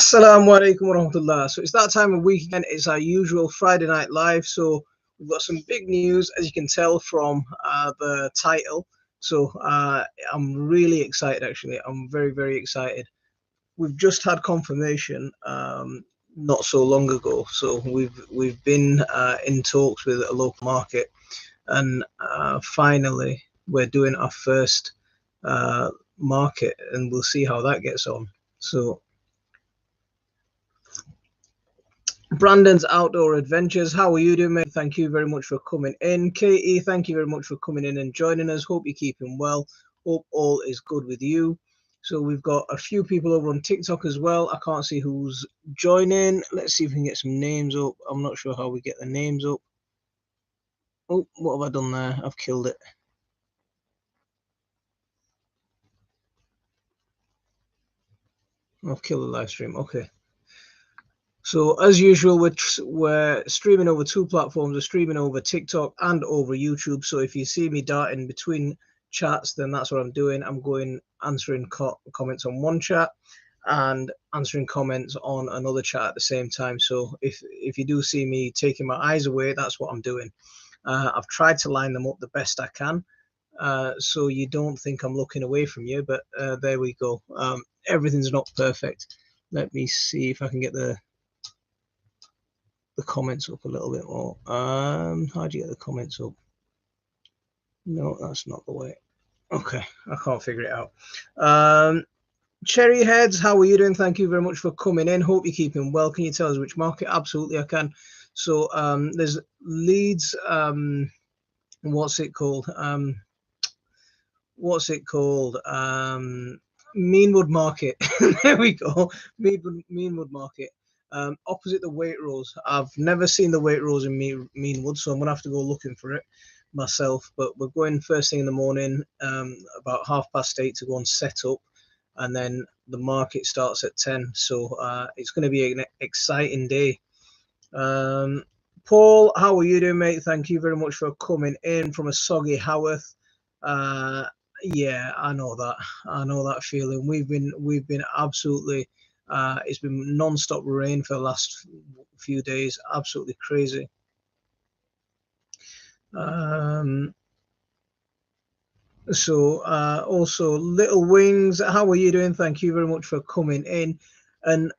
Assalamu alaikum warahmatullah. So it's that time of week again. It's our usual Friday night live. So we've got some big news, as you can tell from the title. So I'm really excited, actually. I'm very, very excited. We've just had confirmation not so long ago. So we've been in talks with a local market, and finally we're doing our first market, and we'll see how that gets on. So Brandon's Outdoor Adventures, how are you doing, mate? Thank you very much for coming in. Katie, thank you very much for coming in and joining us. Hope you're keeping well. Hope all is good with you. So we've got a few people over on TikTok as well. I can't see who's joining. Let's see if we can get some names up. I'm not sure how we get the names up. Oh, what have I done there? I've killed it. I've killed the live stream. Okay. So as usual, we're streaming over two platforms. We're streaming over TikTok and over YouTube. So if you see me darting between chats, then that's what I'm doing. I'm going answering comments on one chat and answering comments on another chat at the same time. So if you do see me taking my eyes away, that's what I'm doing. I've tried to line them up the best I can, so you don't think I'm looking away from you. But there we go. Everything's not perfect. Let me see if I can get the comments up a little bit more. How do you get the comments up? No, that's not the way. Okay, I can't figure it out. Cherry Heads, how are you doing? Thank you very much for coming in. Hope you're keeping well. Can you tell us which market? Absolutely, I can. So there's Leeds. What's it called? Meanwood Market. There we go. Meanwood Market. Opposite the Waitrose. I've never seen the Waitrose in Meanwood, so I'm gonna have to go looking for it myself. But we're going first thing in the morning, about 8:30 to go and set up, and then the market starts at 10. So it's going to be an exciting day. Paul, how are you doing, mate? Thank you very much for coming in from a soggy Haworth. Yeah, I know that feeling. We've been absolutely it's been non-stop rain for the last few days. Absolutely crazy. So also Little Wings, how are you doing? Thank you very much for coming in. And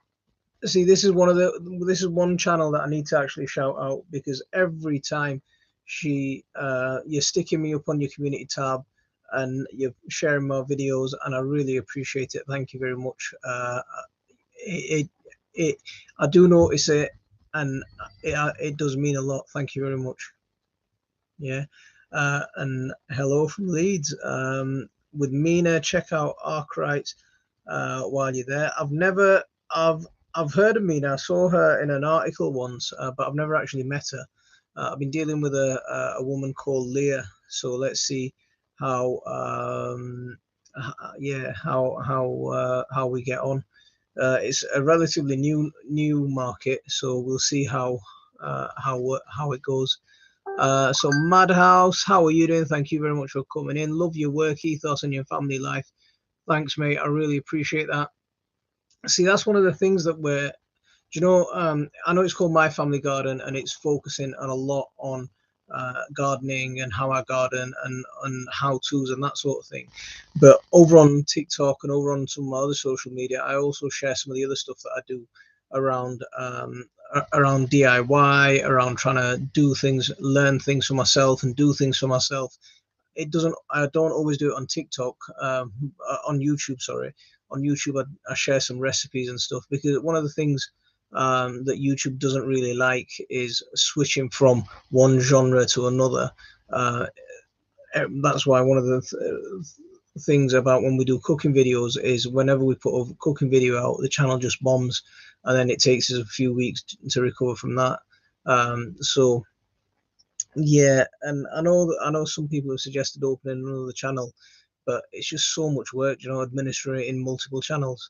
see, this is one channel that I need to actually shout out, because every time you're sticking me up on your community tab and you're sharing my videos, and I really appreciate it. Thank you very much. I do notice it, and it does mean a lot. Thank you very much. Yeah. And hello from Leeds. With Mina, check out Arkwright while you're there. I've heard of Mina. I saw her in an article once, but I've never actually met her. I've been dealing with a woman called Leah. So let's see how how we get on. It's a relatively new market, so we'll see how it goes. So Madhouse, how are you doing? Thank you very much for coming in. Love your work ethos and your family life. Thanks, mate. I really appreciate that. See, that's one of the things that I know it's called My Family Garden, and it's focusing on a lot on gardening and how I garden and how-tos and that sort of thing. But over on TikTok and over on some of my other social media, I also share some of the other stuff that I do around DIY, around trying to do things, learn things for myself and do things for myself. I don't always do it on TikTok, on YouTube, sorry. On YouTube, I share some recipes and stuff, because one of the things that YouTube doesn't really like is switching from one genre to another. That's why one of the things about when we do cooking videos is whenever we put a cooking video out, the channel just bombs, and then it takes us a few weeks to recover from that. So yeah, and I know some people have suggested opening another channel, but it's just so much work, administrating multiple channels.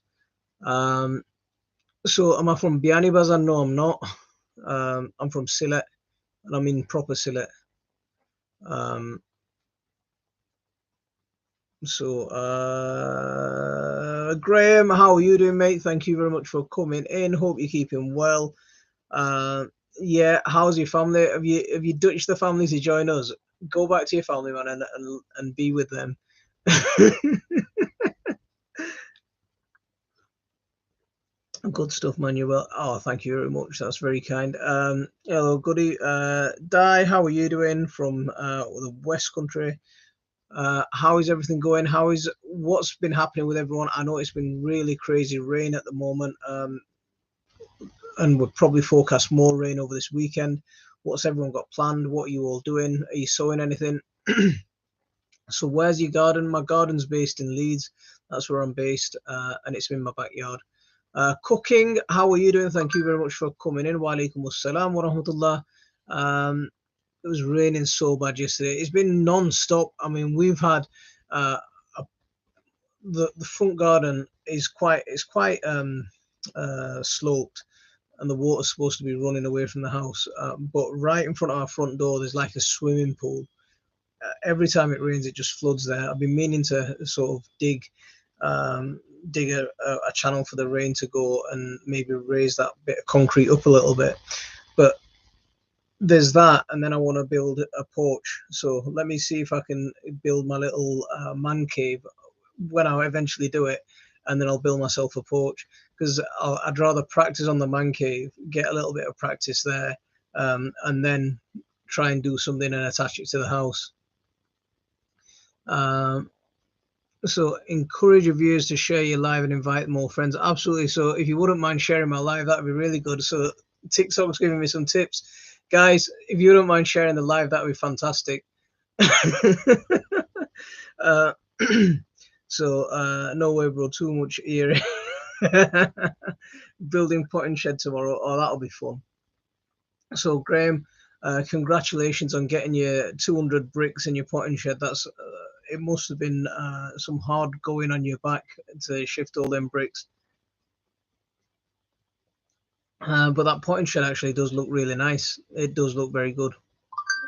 So am I from Biani Bazar? No, I'm not. I'm from Sylhet, and I'm in proper Sylhet. So Graham, how are you doing, mate? Thank you very much for coming in. Hope you're keeping well. Yeah, how's your family? Have you ditched the family to join us? Go back to your family, man, and be with them. Good stuff, Manuel. Oh, thank you very much. That's very kind. Hello, goody. Di, how are you doing from the West Country? How is everything going? What's been happening with everyone? I know it's been really crazy rain at the moment, and we're probably forecast more rain over this weekend. What's everyone got planned? What are you all doing? Are you sowing anything? So where's your garden? My garden's based in Leeds. That's where I'm based, and it's in my backyard. Cooking, how are you doing? Thank you very much for coming in. Wa alaikum assalam wa rahmatullah. It was raining so bad yesterday. It's been non-stop. I mean, we've had the front garden is quite sloped, and the water's supposed to be running away from the house. But right in front of our front door, there's like a swimming pool. Every time it rains, it just floods there. I've been meaning to sort of dig a channel for the rain to go and maybe raise that bit of concrete up a little bit. But there's that, and then I want to build a porch. So let me see if I can build my little man cave when I eventually do it, and then I'll build myself a porch, because I'd rather practice on the man cave, get a little bit of practice there, and then try and do something and attach it to the house. So encourage your viewers to share your live and invite more friends. Absolutely. So if you wouldn't mind sharing my live, that'd be really good. So TikTok's giving me some tips, guys. If you don't mind sharing the live, that'd be fantastic. So no way, bro. Too much here. Building potting shed tomorrow. Oh, that'll be fun. So Graham, congratulations on getting your 200 bricks in your potting shed. That's it must have been some hard going on your back to shift all them bricks. But that potting shed actually does look really nice. It does look very good.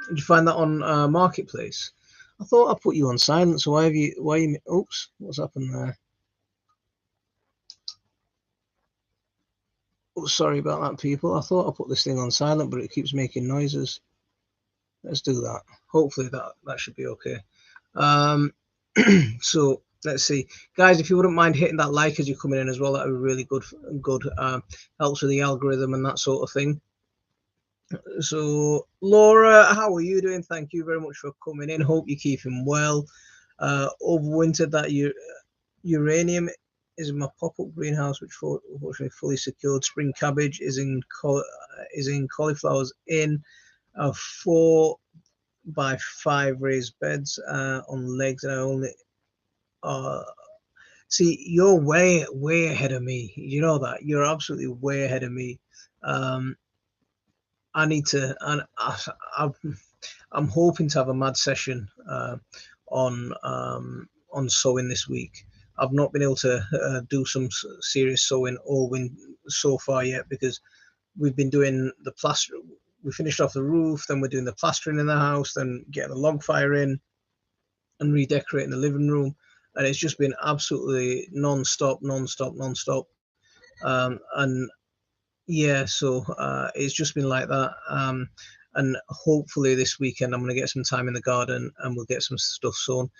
Did you find that on Marketplace? I thought I put you on silent. So why you? Oops, what's happened there? Oh, sorry about that, people. I thought I put this thing on silent, but it keeps making noises. Let's do that. Hopefully that should be okay. So let's see, guys, if you wouldn't mind hitting that like as you're coming in as well, that would be really good. Helps with the algorithm and that sort of thing. So Laura, how are you doing? Thank you very much for coming in. Hope you're keeping well. Overwintered that uranium is in my pop-up greenhouse, which unfortunately fully secured. Spring cabbage is in cauliflowers in 4x5 raised beds on legs, and I only see, you're way ahead of me. You know that you're absolutely way ahead of me. I need to, and I'm hoping to have a mad session on sowing this week. I've not been able to do some serious sowing all so far yet, because we've been doing the plaster. We finished off the roof, then we're doing the plastering in the house, then getting the log fire in and redecorating the living room, and it's just been absolutely non-stop. And yeah, so it's just been like that. And hopefully this weekend I'm going to get some time in the garden and we'll get some stuff sown.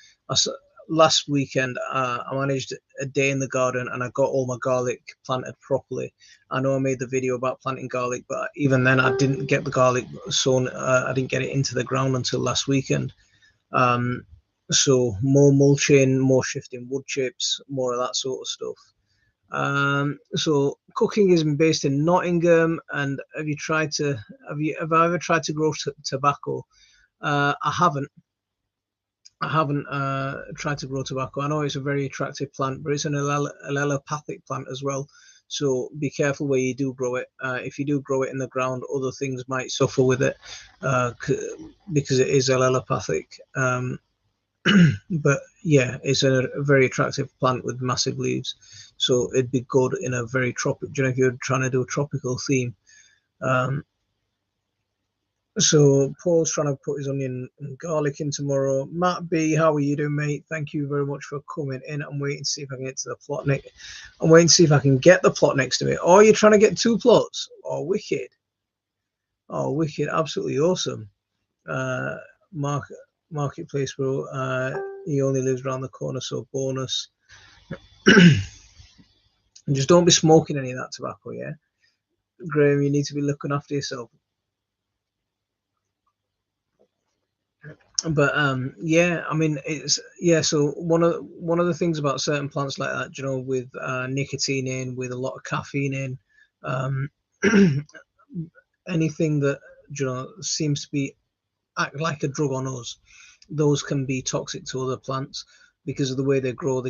Last weekend I managed a day in the garden and I got all my garlic planted properly. I know I made the video about planting garlic, but even then I didn't get the garlic sown. I didn't get it into the ground until last weekend. So more mulching, more shifting wood chips, more of that sort of stuff. So cooking is based in Nottingham. And have I ever tried to grow tobacco? I haven't tried to grow tobacco. I know it's a very attractive plant, but it's an allelopathic plant as well. So be careful where you do grow it. If you do grow it in the ground, other things might suffer with it because it is allelopathic. But yeah, it's a very attractive plant with massive leaves. So it'd be good in a very tropical, if you're trying to do a tropical theme. So Paul's trying to put his onion and garlic in tomorrow. Matt B, how are you doing, mate? Thank you very much for coming in. I'm waiting to see if I can get to the plot next. I'm waiting to see if I can get the plot next to me. Oh, you're trying to get 2 plots? Oh, wicked. Oh, wicked. Absolutely awesome. Marketplace, bro. He only lives around the corner, so bonus. And just don't be smoking any of that tobacco, yeah? Graham, you need to be looking after yourself. But yeah, I mean, it's so one of the things about certain plants like that, with nicotine in, with a lot of caffeine in, um anything that seems to be act like a drug on us, those can be toxic to other plants because of the way they grow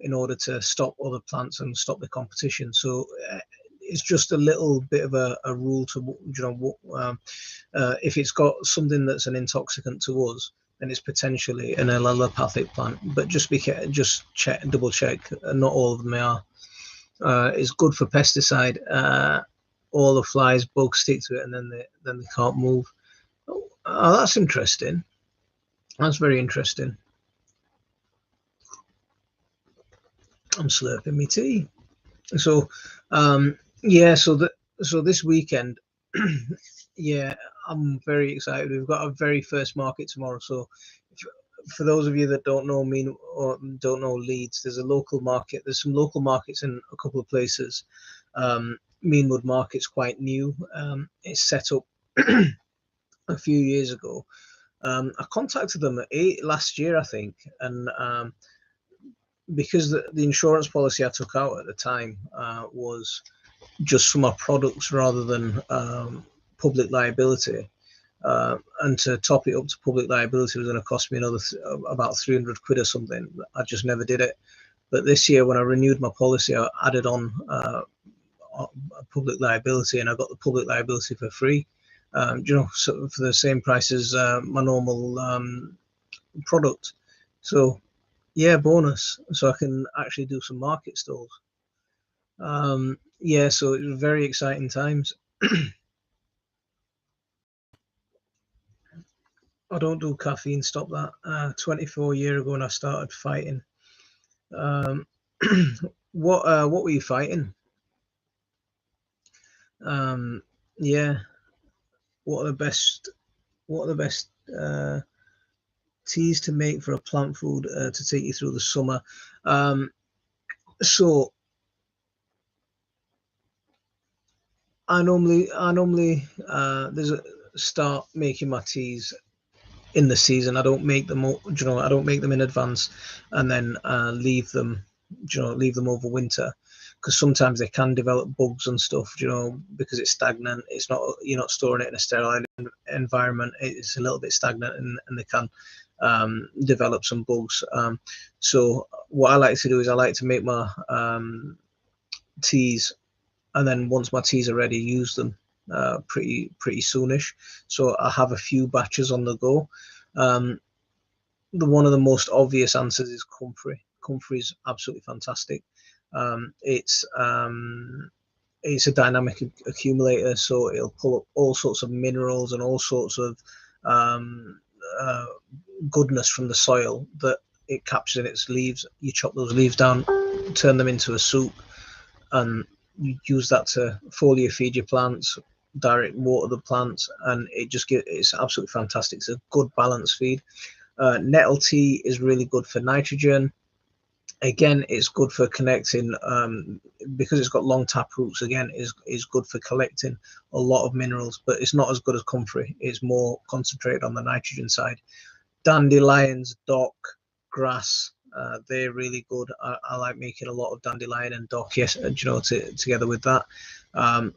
in order to stop other plants and stop the competition. So it's just a little bit of a rule to if it's got something that's an intoxicant to us, then it's potentially an allelopathic plant. But just double check. Not all of them are. It's good for pesticide. All the flies, bugs stick to it, and then they can't move. Oh, that's interesting. That's very interesting. I'm slurping my tea. So, yeah. So this weekend, yeah, I'm very excited. We've got our very first market tomorrow. So, for those of you that don't know me or don't know Leeds, there's a local market. There's some local markets in a couple of places. Meanwood Market's quite new. It's set up a few years ago. I contacted them last year, I think, and because the insurance policy I took out at the time was just for my products rather than public liability. And to top it up to public liability was going to cost me another about 300 quid or something. I just never did it. But this year, when I renewed my policy, I added on public liability, and I got the public liability for free. So for the same price as my normal product. So yeah, bonus. So I can actually do some market stalls. Yeah, so it was very exciting times. I don't do caffeine. Stop that. 24 years ago when I started fighting. What were you fighting? Yeah. What are the best? What are the best teas to make for a plant food to take you through the summer? So I normally start making my teas in the season. I don't make them, I don't make them in advance and then leave them, leave them over winter, because sometimes they can develop bugs and stuff, because it's stagnant. It's not, you're not storing it in a sterile environment. It's a little bit stagnant, and they can develop some bugs. So what I like to do is I like to make my teas, and then once my teas are ready, use them pretty soonish. So I have a few batches on the go. One of the most obvious answers is comfrey. Comfrey is absolutely fantastic. It's a dynamic accumulator, so it'll pull up all sorts of minerals and all sorts of goodness from the soil that it captures in its leaves. You chop those leaves down, turn them into a soup, and you use that to foliar feed your plants, direct water the plants, and it's absolutely fantastic. It's a good balanced feed. Nettle tea is really good for nitrogen. Again, it's good for connecting, because it's got long tap roots. Again, is good for collecting a lot of minerals, but it's not as good as comfrey. It's more concentrated on the nitrogen side. Dandelions, dock, grass, they're really good. I like making a lot of dandelion and dock, yes, together with that.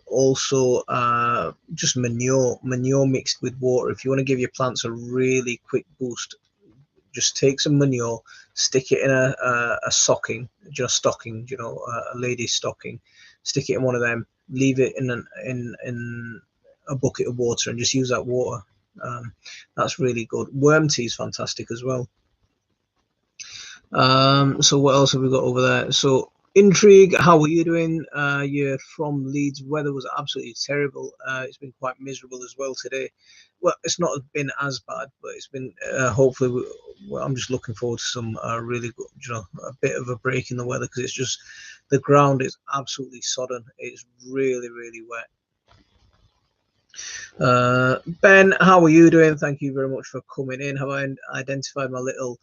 Also, just manure mixed with water. If you want to give your plants a really quick boost, just take some manure, stick it in a stocking, a lady's stocking, stick it in one of them, leave it in a bucket of water, and just use that water. That's really good. Worm tea is fantastic as well. So what else have we got over there? So Intrigue, how are you doing? You're from Leeds. Weather was absolutely terrible. It's been quite miserable as well today. Well, it's not been as bad, but it's been hopefully. Well, I'm just looking forward to some really good, a bit of a break in the weather because it's just the ground is absolutely sodden. It's really, really wet. Ben, how are you doing? Thank you very much for coming in. Have I identified my little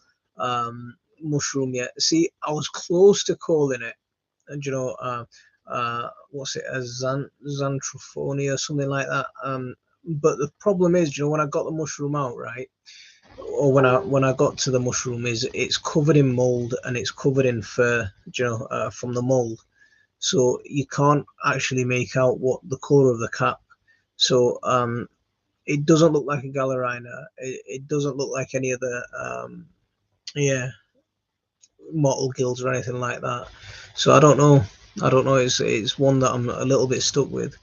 mushroom yet? See, I was close to calling it, and what's it, a xanthophonia or something like that. But the problem is, when I got the mushroom out, right, or when I got to the mushroom, is it's covered in mold and it's covered in fur, from the mold. So you can't actually make out what the color of the cap. So it doesn't look like a Galerina. It doesn't look like any of the yeah, mottle gills or anything like that. So I don't know. It's one that I'm a little bit stuck with.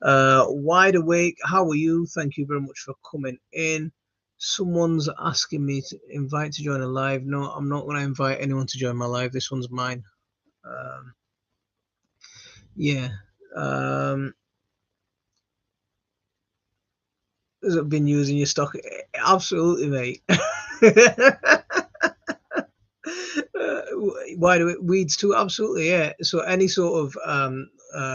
Wide awake. How are you? Thank you very much for coming in. Someone's asking me to invite to join a live. No, I'm not going to invite anyone to join my live. This one's mine. Yeah. Has it been using your stock? Absolutely, mate. Why do it weeds too? Absolutely, yeah. So any sort of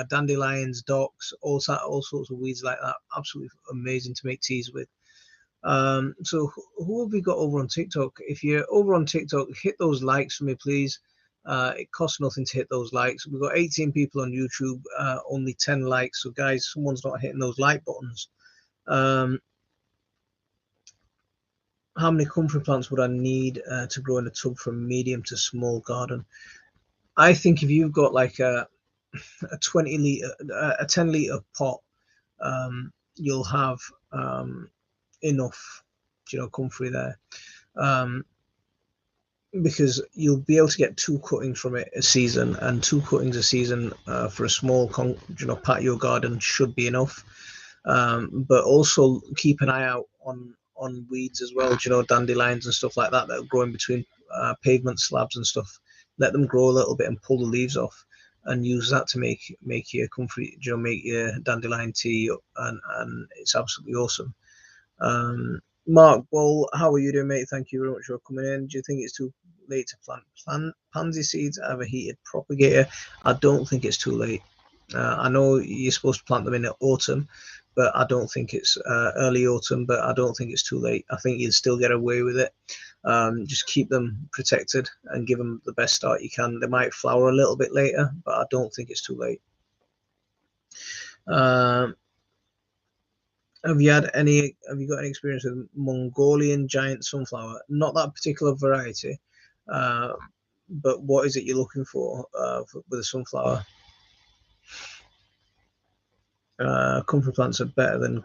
dandelions, docks, all sorts of weeds like that, absolutely amazing to make teas with. So who have we got over on TikTok? If you're over on TikTok, hit those likes for me, please. It costs nothing to hit those likes. We've got 18 people on YouTube, only 10 likes. So guys, someone's not hitting those like buttons. How many comfrey plants would I need to grow in a tub from medium to small garden? I think if you've got like a 20 litre, a 10 litre pot, you'll have enough, comfrey there. Because you'll be able to get 2 cuttings from it a season, and 2 cuttings a season for a small, patio garden should be enough. But also keep an eye out on weeds as well, dandelions and stuff like that that are growing between pavement slabs and stuff. Let them grow a little bit and pull the leaves off, and use that to make your comfrey, make your dandelion tea, and it's absolutely awesome. Mark Bull, how are you doing, mate? Thank you very much for coming in. Do you think it's too late to plant pansy seeds? I have a heated propagator. I don't think it's too late. I know you're supposed to plant them in the autumn, but I don't think it's early autumn, but I don't think it's too late. I think you'd still get away with it. Just keep them protected and give them the best start you can. They might flower a little bit later, but I don't think it's too late. Have you got any experience with Mongolian giant sunflower? Not that particular variety, but what is it you're looking for with a sunflower? Comfrey plants are better than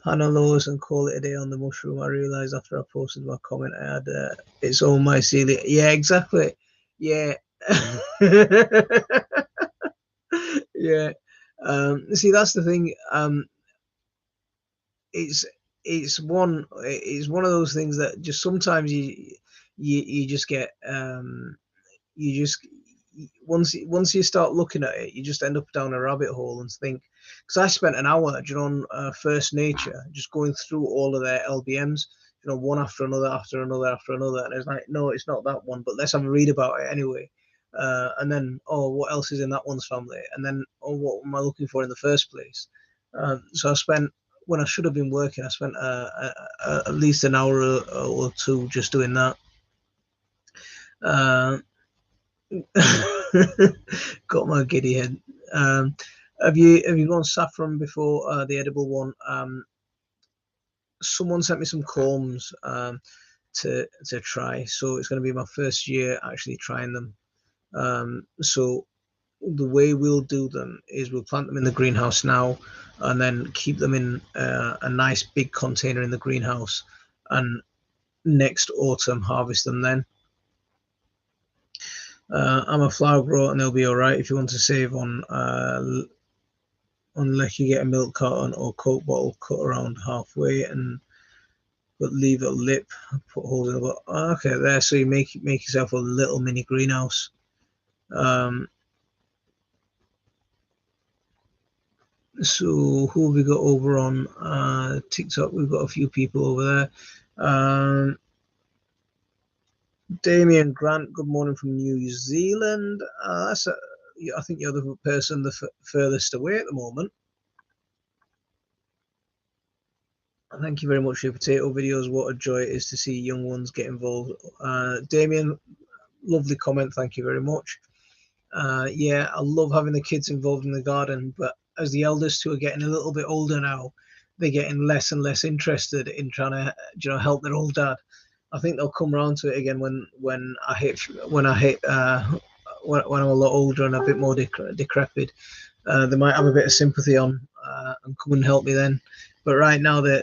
Hannah Lois and call it a day on the mushroom. I realised after I posted my comment I had it's all mycelia. Yeah, exactly. Yeah. Yeah. See, that's the thing. It's one of those things that just sometimes you just get you just once you start looking at it, you just end up down a rabbit hole and think. Because I spent an hour, on First Nature, just going through all of their LBMs, one after another, and it's like, no, it's not that one, but let's have a read about it anyway. And then, oh, what else is in that one's family? And then, oh, what am I looking for in the first place? So I spent, when I should have been working, I spent at least an hour or two just doing that. Got my giddy head. Have you gone saffron before, the edible one? Someone sent me some combs to try, so it's going to be my first year actually trying them. So the way we'll do them is we'll plant them in the greenhouse now, and then keep them in a nice big container in the greenhouse, and next autumn harvest them then. I'm a flower grower and they'll be all right. If you want to save on unless you get a milk carton or Coke bottle, cut around halfway and but leave a lip, put holes in the bottom. Okay, there. So you make yourself a little mini greenhouse. So who have we got over on TikTok? We've got a few people over there. Damien Grant, good morning from New Zealand. I think you're the person the furthest away at the moment. Thank you very much for your potato videos. What a joy it is to see young ones get involved. Damien, lovely comment. Thank you very much. Yeah, I love having the kids involved in the garden, but as the eldest who are getting a little bit older now, they're getting less and less interested in trying to, help their old dad. I think they'll come around to it again when I'm a lot older and a bit more decrepit. They might have a bit of sympathy on and come and help me then. But right now they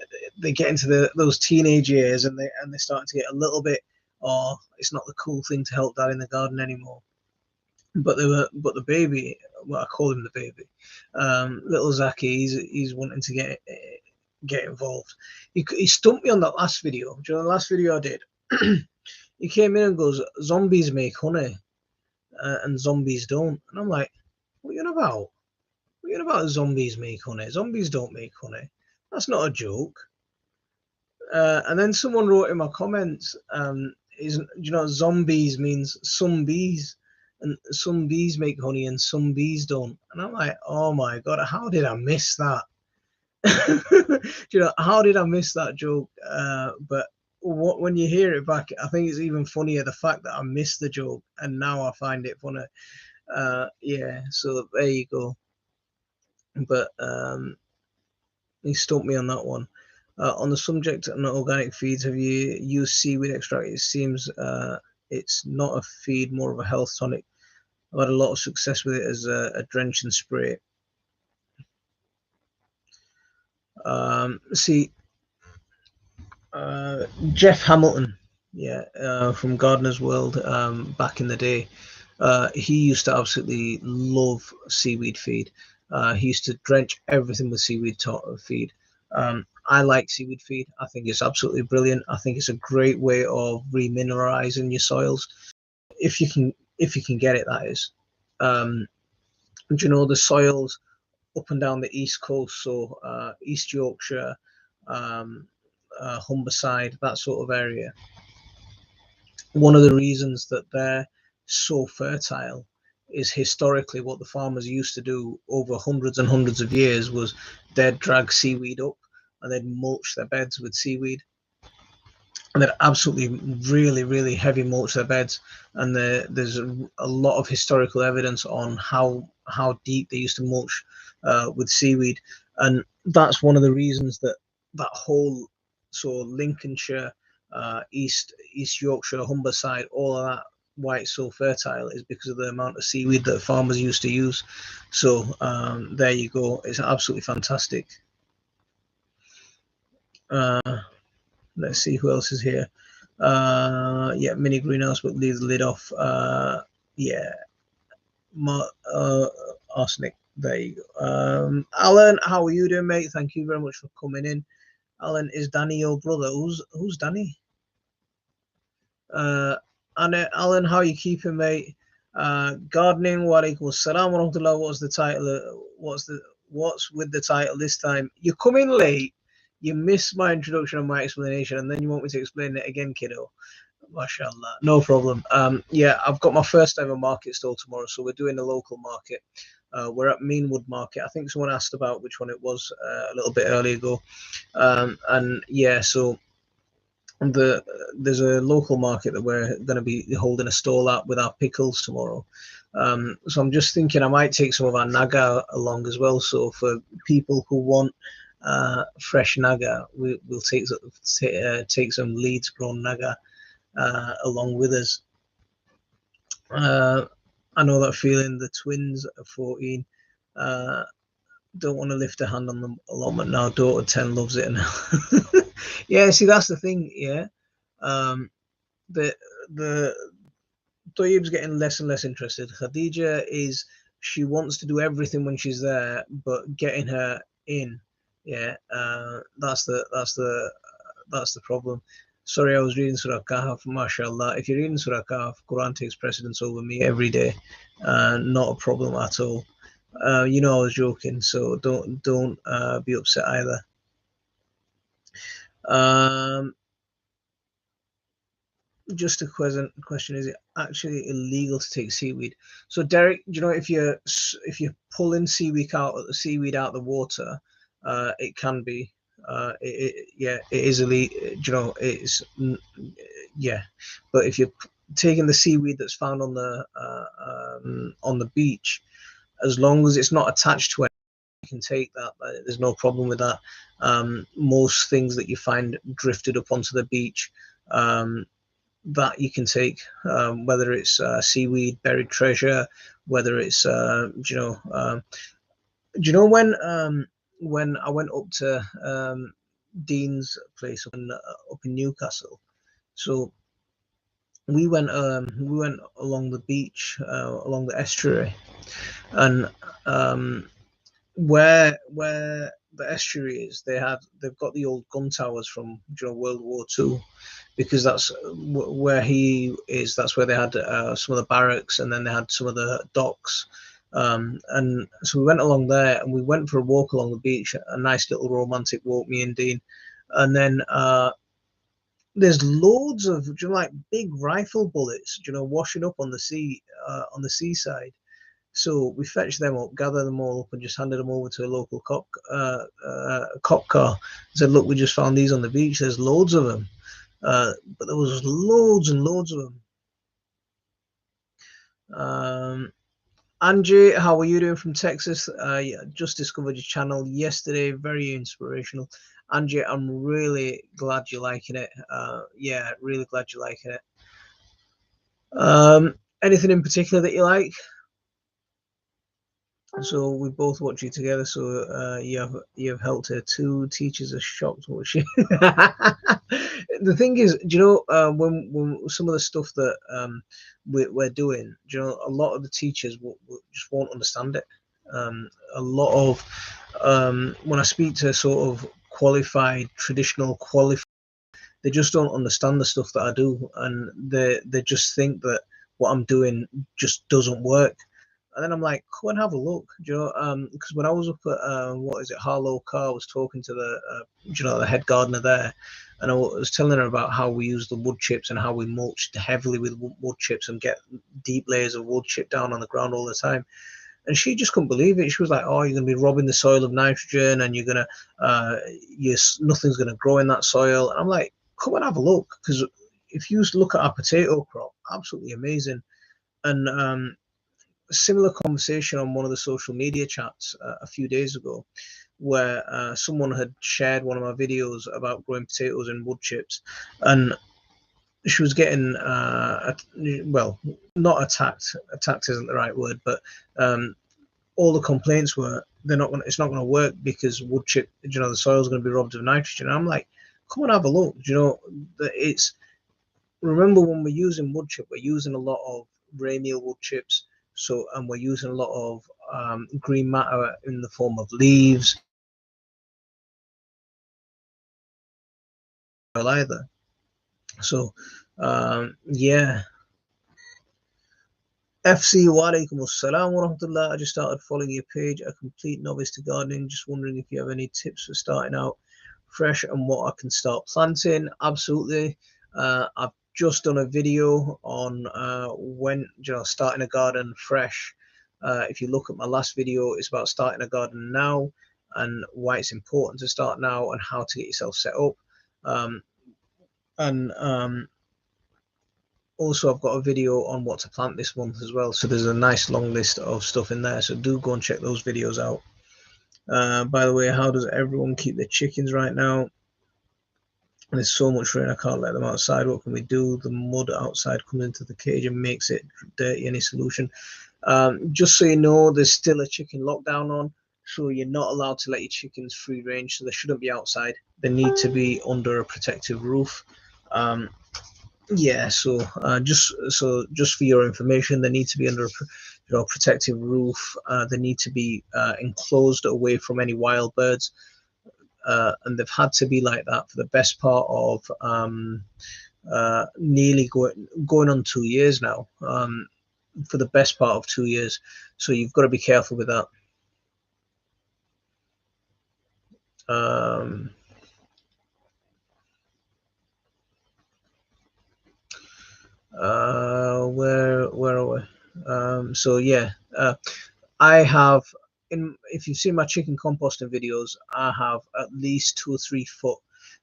get into those teenage years and they're starting to get a little bit. Oh, it's not the cool thing to help dad in the garden anymore. But the baby, well, I call him the baby, little Zachy, he's wanting to get involved. He stumped me on that last video. Do you know the last video I did? He came in and goes, "Zombies make honey, and zombies don't." And I'm like, "What are you on about? What are you on about? Zombies make honey? Zombies don't make honey. That's not a joke." And then someone wrote in my comments, zombies means some bees, and some bees make honey and some bees don't. And I'm like, oh my god, how did I miss that? How did I miss that joke? But when you hear it back, I think it's even funnier the fact that I missed the joke and now I find it funny. Yeah, so there you go. But he stumped me on that one. On the subject of organic feeds, have you used seaweed extract? It seems it's not a feed, more of a health tonic. I've had a lot of success with it as a drench and spray. Jeff Hamilton, from Gardener's World, back in the day, he used to absolutely love seaweed feed. He used to drench everything with seaweed feed. I like seaweed feed. I think it's absolutely brilliant. I think it's a great way of remineralizing your soils, if you can get it. That is, the soils up and down the east coast, so East Yorkshire, Humberside, that sort of area. One of the reasons that they're so fertile is historically what the farmers used to do over hundreds and hundreds of years was they'd drag seaweed up and they'd mulch their beds with seaweed, and they'd absolutely really, really heavy mulch their beds. And there's a lot of historical evidence on how deep they used to mulch with seaweed, and that's one of the reasons that whole Lincolnshire, East Yorkshire, Humberside, all of that, why it's so fertile is because of the amount of seaweed that farmers used to use. So there you go. It's absolutely fantastic. Let's see who else is here. Yeah, mini greenhouse, but leave the lid off. Yeah, arsenic. There you go. Alan, how are you doing, mate? Thank you very much for coming in. Alan, is Danny your brother? Who's Danny? And Alan, how are you keeping, mate? Gardening. Walaikum assalam wa rahmatullah. What's the title? What's with the title this time? You come in late. You missed my introduction and my explanation, and then you want me to explain it again, kiddo. Mashallah, no problem. Yeah, I've got my first ever market stall tomorrow, so we're doing a local market. We're at Meanwood Market. I think someone asked about which one it was a little bit earlier ago. And yeah, so there's a local market that we're going to be holding a stall at with our pickles tomorrow. So I'm just thinking I might take some of our naga along as well. So for people who want fresh naga, we'll take some Leeds grown naga along with us. I know that feeling. The twins are 14. Don't want to lift a hand on the allotment now. Daughter 10 loves it now. Yeah, see, that's the thing. Yeah, the Toyib's getting less and less interested. Khadija is she wants to do everything when she's there, but getting her in, yeah, that's the problem. Sorry, I was reading Surah Kahf, mashallah. If you're reading Surah Kahf, Quran takes precedence over me every day. Not a problem at all. You know I was joking, so don't be upset either. Just a question: is it actually illegal to take seaweed? So Derek, you know, if you're pulling seaweed out the water, it can be. Yeah, it is illegal. You know, it's yeah, but if you're taking the seaweed that's found on the beach, as long as it's not attached to it, you can take that. There's no problem with that. Most things that you find drifted up onto the beach, that you can take, whether it's seaweed, buried treasure, whether it's do you know when I went up to Dean's place up in Newcastle? So we went along the beach, along the estuary, and where the estuary is, they've got the old gun towers from World War II, because that's where he is. That's where they had some of the barracks, and then they had some of the docks. And so we went along there, and we went for a walk along the beach, a nice little romantic walk, me and Dean. And then there's loads of like big rifle bullets, washing up on the seaside. So we fetched them up, gathered them all up, and just handed them over to a local cop car. Said, "Look, we just found these on the beach. There's loads of them." But there was loads and loads of them. Angie, how are you doing from Texas? Yeah, just discovered your channel yesterday. Very inspirational. Angie, I'm really glad you're liking it. Yeah, really glad you're liking it. Anything in particular that you like? So we both watch it together. So you have helped her. Two teachers are shocked what she. The thing is, when some of the stuff that we're doing, a lot of the teachers just won't understand it. A lot of when I speak to sort of traditional qualified, they just don't understand the stuff that I do, and they just think that what I'm doing just doesn't work. And then I'm like, come and have a look, because when I was up at Harlow Car, I was talking to the head gardener there, and I was telling her about how we use the wood chips and how we mulched heavily with wood chips and get deep layers of wood chip down on the ground all the time. And she just couldn't believe it. She was like, "Oh, you're going to be robbing the soil of nitrogen, and nothing's going to grow in that soil." And I'm like, come and have a look, because if you look at our potato crop, absolutely amazing. And a similar conversation on one of the social media chats a few days ago, where someone had shared one of my videos about growing potatoes in wood chips, and she was getting well, not attacked. Attacked isn't the right word, but all the complaints were it's not going to work because wood chip, the soil's going to be robbed of nitrogen. And I'm like, come and have a look. It's remember, when we're using wood chip, we're using a lot of ray meal wood chips. So, and we're using a lot of green matter in the form of leaves, either. So, yeah. FC wa alaikum assalam wa rahmatullah. I just started following your page, a complete novice to gardening. Just wondering if you have any tips for starting out fresh and what I can start planting. Absolutely. I've just done a video on when starting a garden fresh. If you look at my last video, it's about starting a garden now and why it's important to start now and how to get yourself set up. Also, I've got a video on what to plant this month as well. So there's a nice long list of stuff in there. So do go and check those videos out. By the way, how does everyone keep their chickens right now? There's so much rain, I can't let them outside. What can we do? The mud outside comes into the cage and makes it dirty. Any solution? Just so you know, there's still a chicken lockdown on. So you're not allowed to let your chickens free range. So they shouldn't be outside. They need to be under a protective roof. Yeah, so just for your information, they need to be under a protective roof. They need to be enclosed away from any wild birds, and they've had to be like that for the best part of nearly going on 2 years now. For the best part of 2 years, so you've got to be careful with that. Um, where are we? So yeah, I have if you've seen my chicken composting videos, I have at least 2 or 3 foot.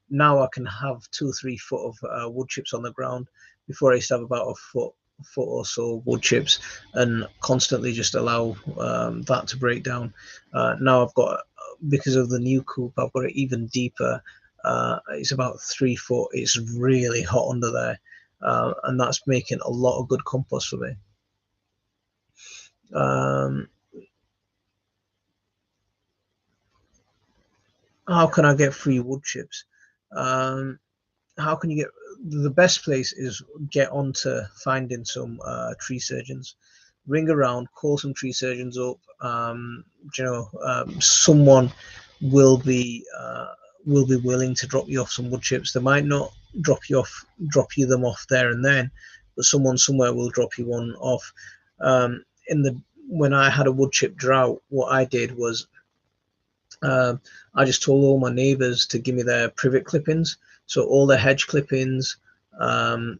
Now I can have 2 or 3 foot of wood chips on the ground. Before I used to have about a foot or so wood chips, and constantly just allow that to break down. Now I've got, because of the new coop, I've got it even deeper. It's about 3 foot. It's really hot under there, and that's making a lot of good compost for me. Um, how can I get free wood chips? Um, how can you get the best place is get onto finding some tree surgeons, ring around, call some tree surgeons up. Someone will be willing to drop you off some wood chips. They might not drop you them off there and then, but someone somewhere will drop you one off. In the When I had a wood chip drought, what I did was I just told all my neighbours to give me their privet clippings. So all the hedge clippings,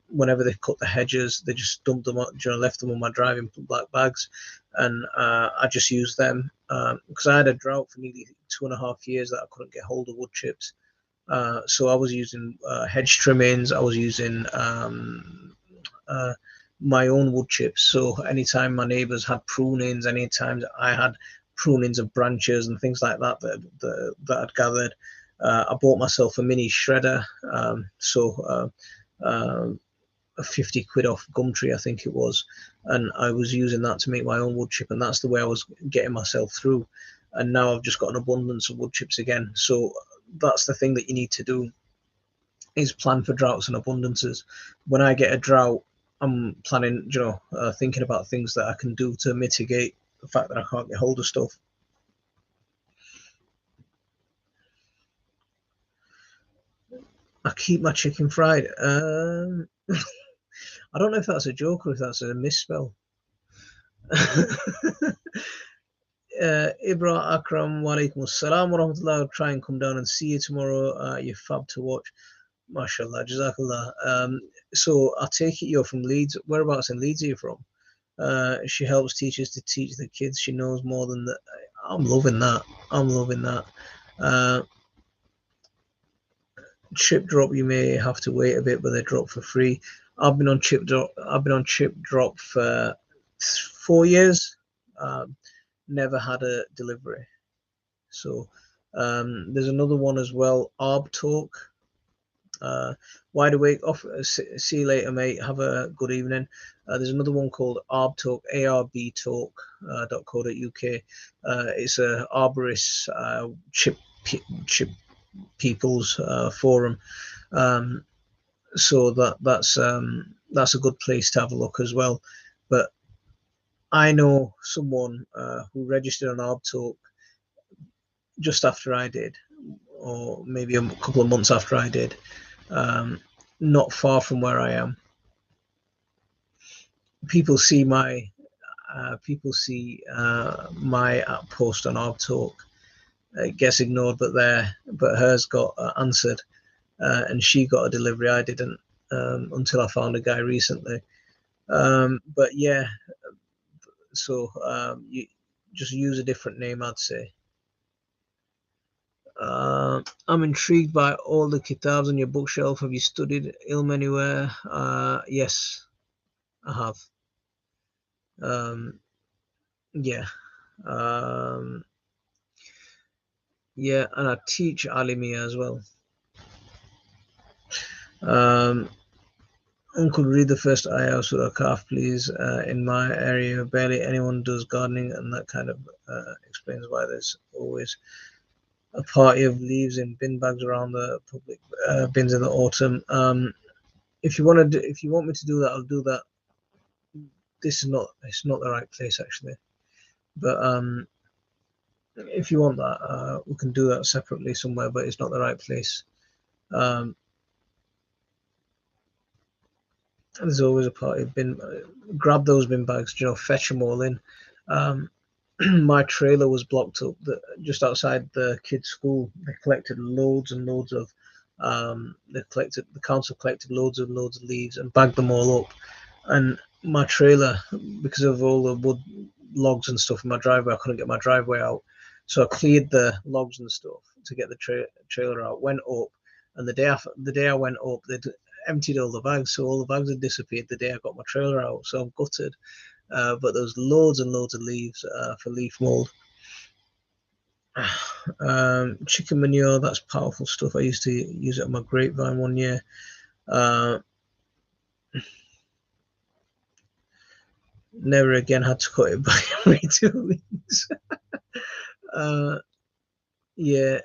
whenever they cut the hedges, they just dumped them, left them on my drive in black bags, and I just used them because I had a drought for nearly 2.5 years that I couldn't get hold of wood chips. So I was using hedge trimmings. I was using uh, my own wood chips. So anytime my neighbours had prunings, anytime I had prunings of branches and things like that I'd gathered, I bought myself a mini shredder. A 50 quid off Gumtree, I think it was, and I was using that to make my own wood chip, and that's the way I was getting myself through. And now I've just got an abundance of wood chips again. So that's the thing that you need to do, is plan for droughts and abundances. When I get a drought, I'm planning, thinking about things that I can do to mitigate the fact that I can't get hold of stuff. I keep my chicken fried. I don't know if that's a joke or if that's a misspell. Ibra Akram, walaikum assalam wa rahmatullah. I'll try and come down and see you tomorrow. You're fab to watch. MashaAllah, Jazakallah. So I take it you're from Leeds. Whereabouts in Leeds are you from? She helps teachers to teach the kids. She knows more than that. I'm loving that. I'm loving that. Uh, Chip drop, you may have to wait a bit, but they drop for free. I've been on chip drop. I've been on chip drop for 4 years. Um, Never had a delivery. So there's another one as well. Arb Talk. Wide awake. Off. See you later, mate. Have a good evening. There's another one called Arb Talk. arbtalk.co.uk. It's a arborist chip people's forum. So that's a good place to have a look as well. But I know someone who registered on Arb Talk just after I did, or maybe a couple of months after I did, not far from where I am. People see my my post on Arb Talk. It gets ignored, but hers got answered, and she got a delivery. I didn't, until I found a guy recently. But yeah, so you just use a different name, I'd say. I'm intrigued by all the kitabs on your bookshelf. Have you studied ilm anywhere? Yes, I have. Um, yeah. Um, yeah, and I teach Alimiya as well. Um, Uncle, read the first ayah of Surah Kahf, please. In my area, barely anyone does gardening, and that kind of explains why there's always a party of leaves in bin bags around the public bins in the autumn. if you want me to do that, I'll do that. It's not the right place actually, but if you want that, we can do that separately somewhere, but it's not the right place. There's always a party bin. Grab those bin bags, fetch them all in. My trailer was blocked up just outside the kids' school. They collected loads and loads of the council collected loads and loads of leaves and bagged them all up. And my trailer, because of all the wood logs and stuff in my driveway, I couldn't get my driveway out. So I cleared the logs and stuff to get the trailer out, went up, and the day I went up, they'd emptied all the bags, so all the bags had disappeared the day I got my trailer out. So I'm gutted. But there's loads and loads of leaves for leaf mold. Chicken manure, that's powerful stuff. I used to use it on my grapevine one year. Never again had to cut it back every 2 weeks. Yeah.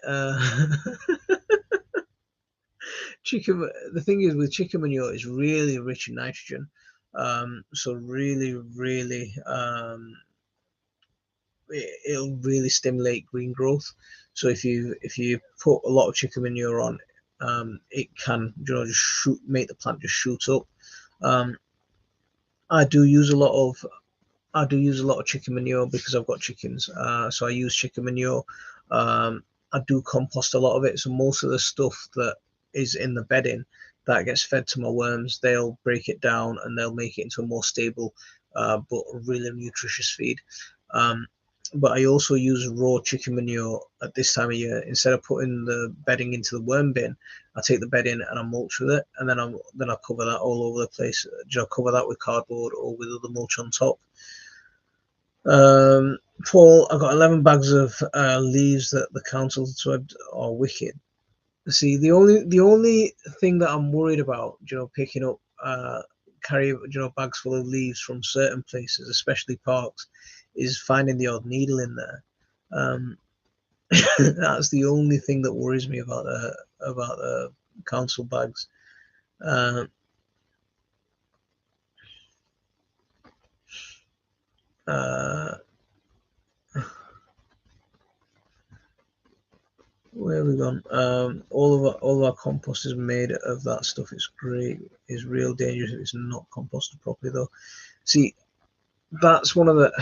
The thing is with chicken manure, is really rich in nitrogen. So really, it'll really stimulate green growth. So if you put a lot of chicken manure on, it can just make the plant just shoot up. I do use a lot of chicken manure because I've got chickens. So I use chicken manure. I do compost a lot of it. So most of the stuff that is in the bedding that gets fed to my worms, they'll break it down and they'll make it into a more stable but really nutritious feed. But I also use raw chicken manure at this time of year. Instead of putting the bedding into the worm bin, I take the bedding and I mulch with it, and then I cover that all over the place. I cover that with cardboard or with other mulch on top. Paul, I got 11 bags of leaves that the council swept are wicked. See, the only thing that I'm worried about, picking up carry bags full of leaves from certain places, especially parks, is finding the odd needle in there. That's the only thing that worries me about the council bags. Where have we gone? All of our compost is made of that stuff. It's great. It's real dangerous if it's not composted properly, though. See, that's one of the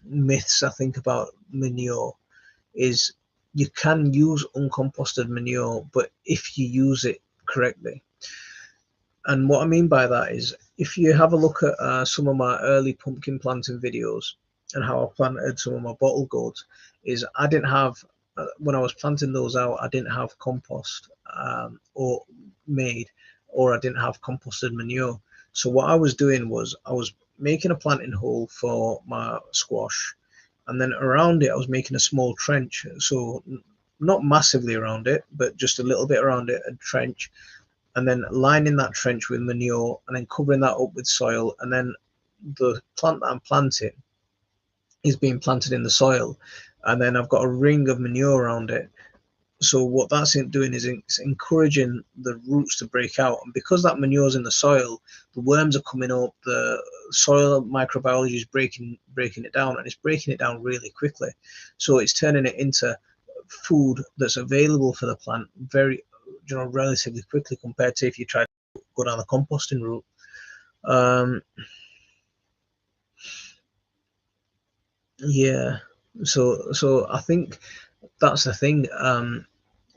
myths I think about manure, is you can use uncomposted manure, but if you use it correctly. And what I mean by that is, if you have a look at some of my early pumpkin planting videos and how I planted some of my bottle gourds, is I didn't have, when I was planting those out, I didn't have compost or I didn't have composted manure. So what I was doing was I was making a planting hole for my squash, and then around it I was making a small trench. So not massively around it, but just a little bit around it, a trench, and then lining that trench with manure and then covering that up with soil. And then the plant that I'm planting is being planted in the soil, and then I've got a ring of manure around it. So what that's doing is it's encouraging the roots to break out, and because that manure is in the soil, the worms are coming up, the soil microbiology is breaking it down, and it's breaking it down really quickly. So it's turning it into food that's available for the plant very relatively quickly, compared to if you try to go down the composting route. Yeah, so I think that's the thing.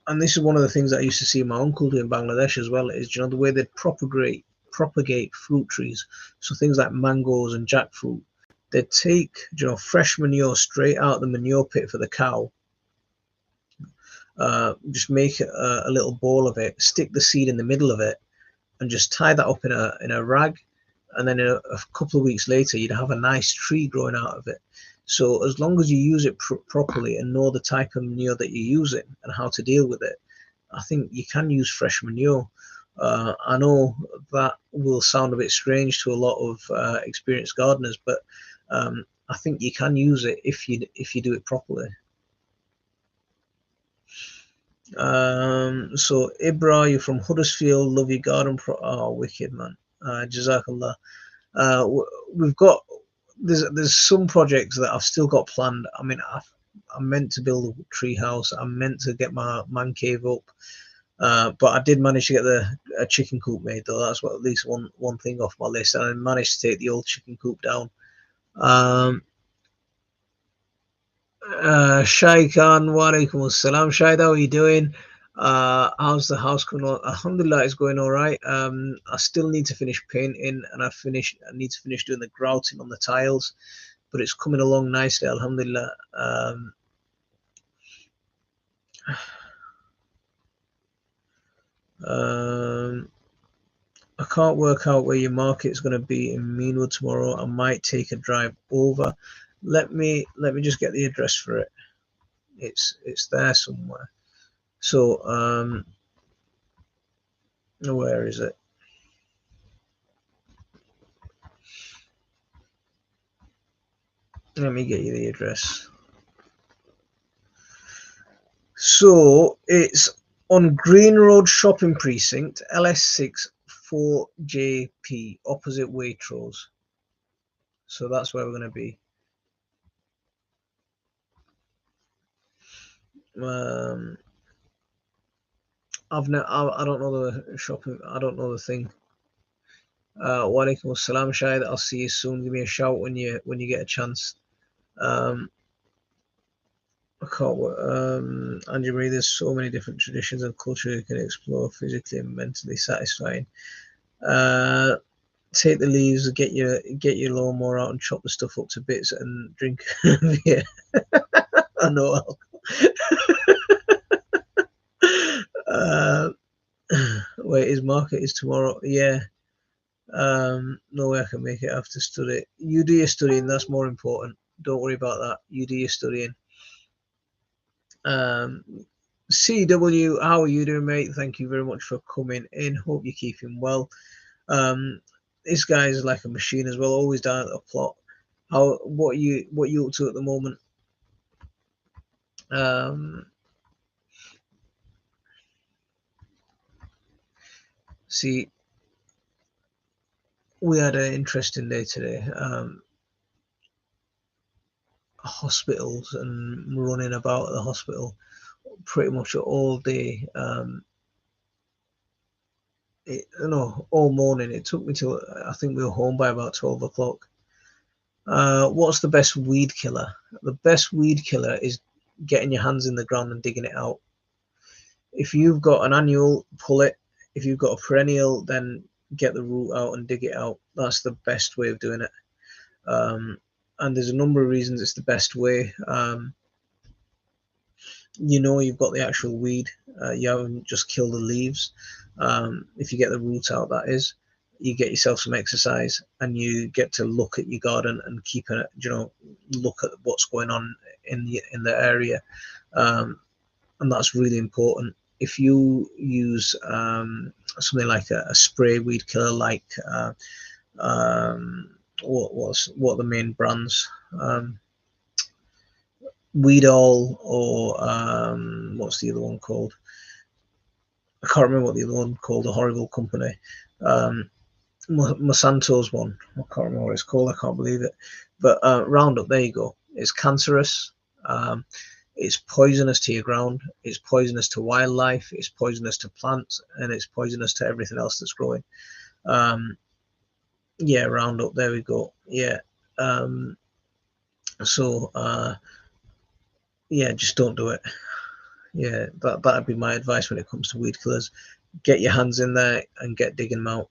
And this is one of the things that I used to see my uncle do in Bangladesh as well, is the way they propagate fruit trees. So things like mangoes and jackfruit, they take fresh manure straight out the manure pit for the cow. Just make a little ball of it, stick the seed in the middle of it, and just tie that up in a rag, and then a couple of weeks later you'd have a nice tree growing out of it. So as long as you use it properly and know the type of manure that you're using and how to deal with it, I think you can use fresh manure. I know that will sound a bit strange to a lot of experienced gardeners, but I think you can use it if you do it properly. So Ibra, you're from Huddersfield. Love your garden. Oh, wicked man. Jazakallah. We've got there's some projects that I've still got planned. I mean, I'm meant to build a tree house. I'm meant to get my man cave up. But I did manage to get a chicken coop made though. That's what at least one thing off my list. And I managed to take the old chicken coop down. Shai Khan, wa alaikum assalam. Shai, how are you doing? How's the house going on? Alhamdulillah, it's going all right. I still need to finish painting, and I need to finish doing the grouting on the tiles, but it's coming along nicely, alhamdulillah. I can't work out where your market's going to be in Meanwood tomorrow. I might take a drive over. Let me just get the address for it. It's there somewhere. So where is it? Let me get you the address. So it's on Green Road Shopping Precinct, LS6 4JP, opposite Waitrose. So that's where we're going to be. I don't know the shopping. I don't know the thing. Wa alaikum assalam, Shahid. I'll see you soon. Give me a shout when you get a chance. I can't. Angie Marie, there's so many different traditions and culture you can explore, physically and mentally satisfying. Take the leaves, get your lawnmower out and chop the stuff up to bits and drink beer. I know alcohol. Wait, his market is tomorrow. Yeah. No way I can make it. I have to study. You do your studying, that's more important. Don't worry about that. You do your studying. CW, how are you doing, mate? Thank you very much for coming in. Hope you're keeping well. This guy is like a machine as well, always down at the plot. What are you up to at the moment? See, we had an interesting day today. Hospitals and running about at the hospital pretty much all day. All morning. It took me till I think we were home by about 12 o'clock. What's the best weed killer? The best weed killer is getting your hands in the ground and digging it out. If you've got an annual, pull it. If you've got a perennial, then get the root out and dig it out. That's the best way of doing it. And there's a number of reasons it's the best way. You've got the actual weed. You haven't just killed the leaves. If you get the root out, that is, you get yourself some exercise and you get to look at your garden and look at what's going on in the area. And that's really important. If you use something like a spray weed killer, like what are the main brands? Weedall, or what's the other one called? I can't remember what the other one called. A horrible company. Monsanto's one. I can't remember what it's called. I can't believe it. But Roundup, there you go. It's cancerous. It's poisonous to your ground. It's poisonous to wildlife. It's poisonous to plants, and it's poisonous to everything else that's growing. Yeah, Roundup. There we go. Yeah. Yeah, just don't do it. Yeah, that'd be my advice when it comes to weed killers. Get your hands in there and get digging them out.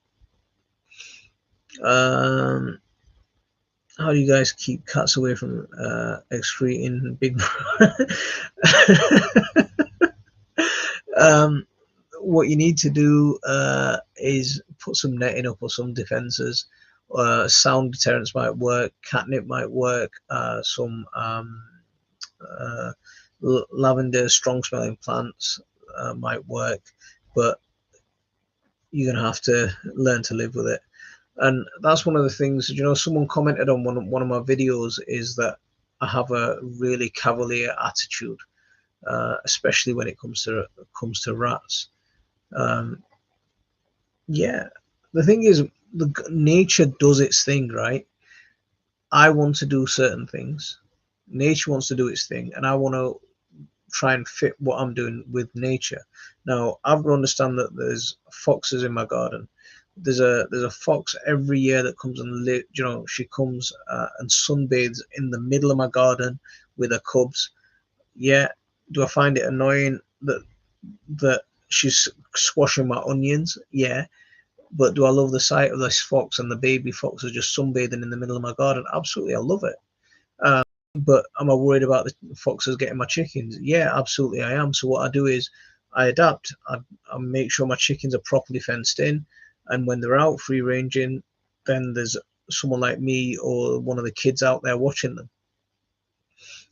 How do you guys keep cats away from excreting big? What you need to do is put some netting up or some defences. Sound deterrents might work. Catnip might work. Some lavender, strong smelling plants might work, but you're gonna have to learn to live with it. And that's one of the things, someone commented on one of my videos, is that I have a really cavalier attitude. especially when it comes to rats. Um, yeah, the thing is, nature does its thing, right? I want to do certain things. Nature wants to do its thing, and I want to try and fit what I'm doing with nature. Now, I've got to understand that there's foxes in my garden. There's a fox every year that comes and she comes and sunbathes in the middle of my garden with her cubs. Yeah, do I find it annoying that she's squashing my onions? Yeah, but do I love the sight of this fox and the baby foxes just sunbathing in the middle of my garden? Absolutely, I love it. Um, but am I worried about the foxes getting my chickens? Yeah, absolutely, I am. So what I do is I adapt. I make sure my chickens are properly fenced in, and when they're out free ranging, then there's someone like me or one of the kids out there watching them.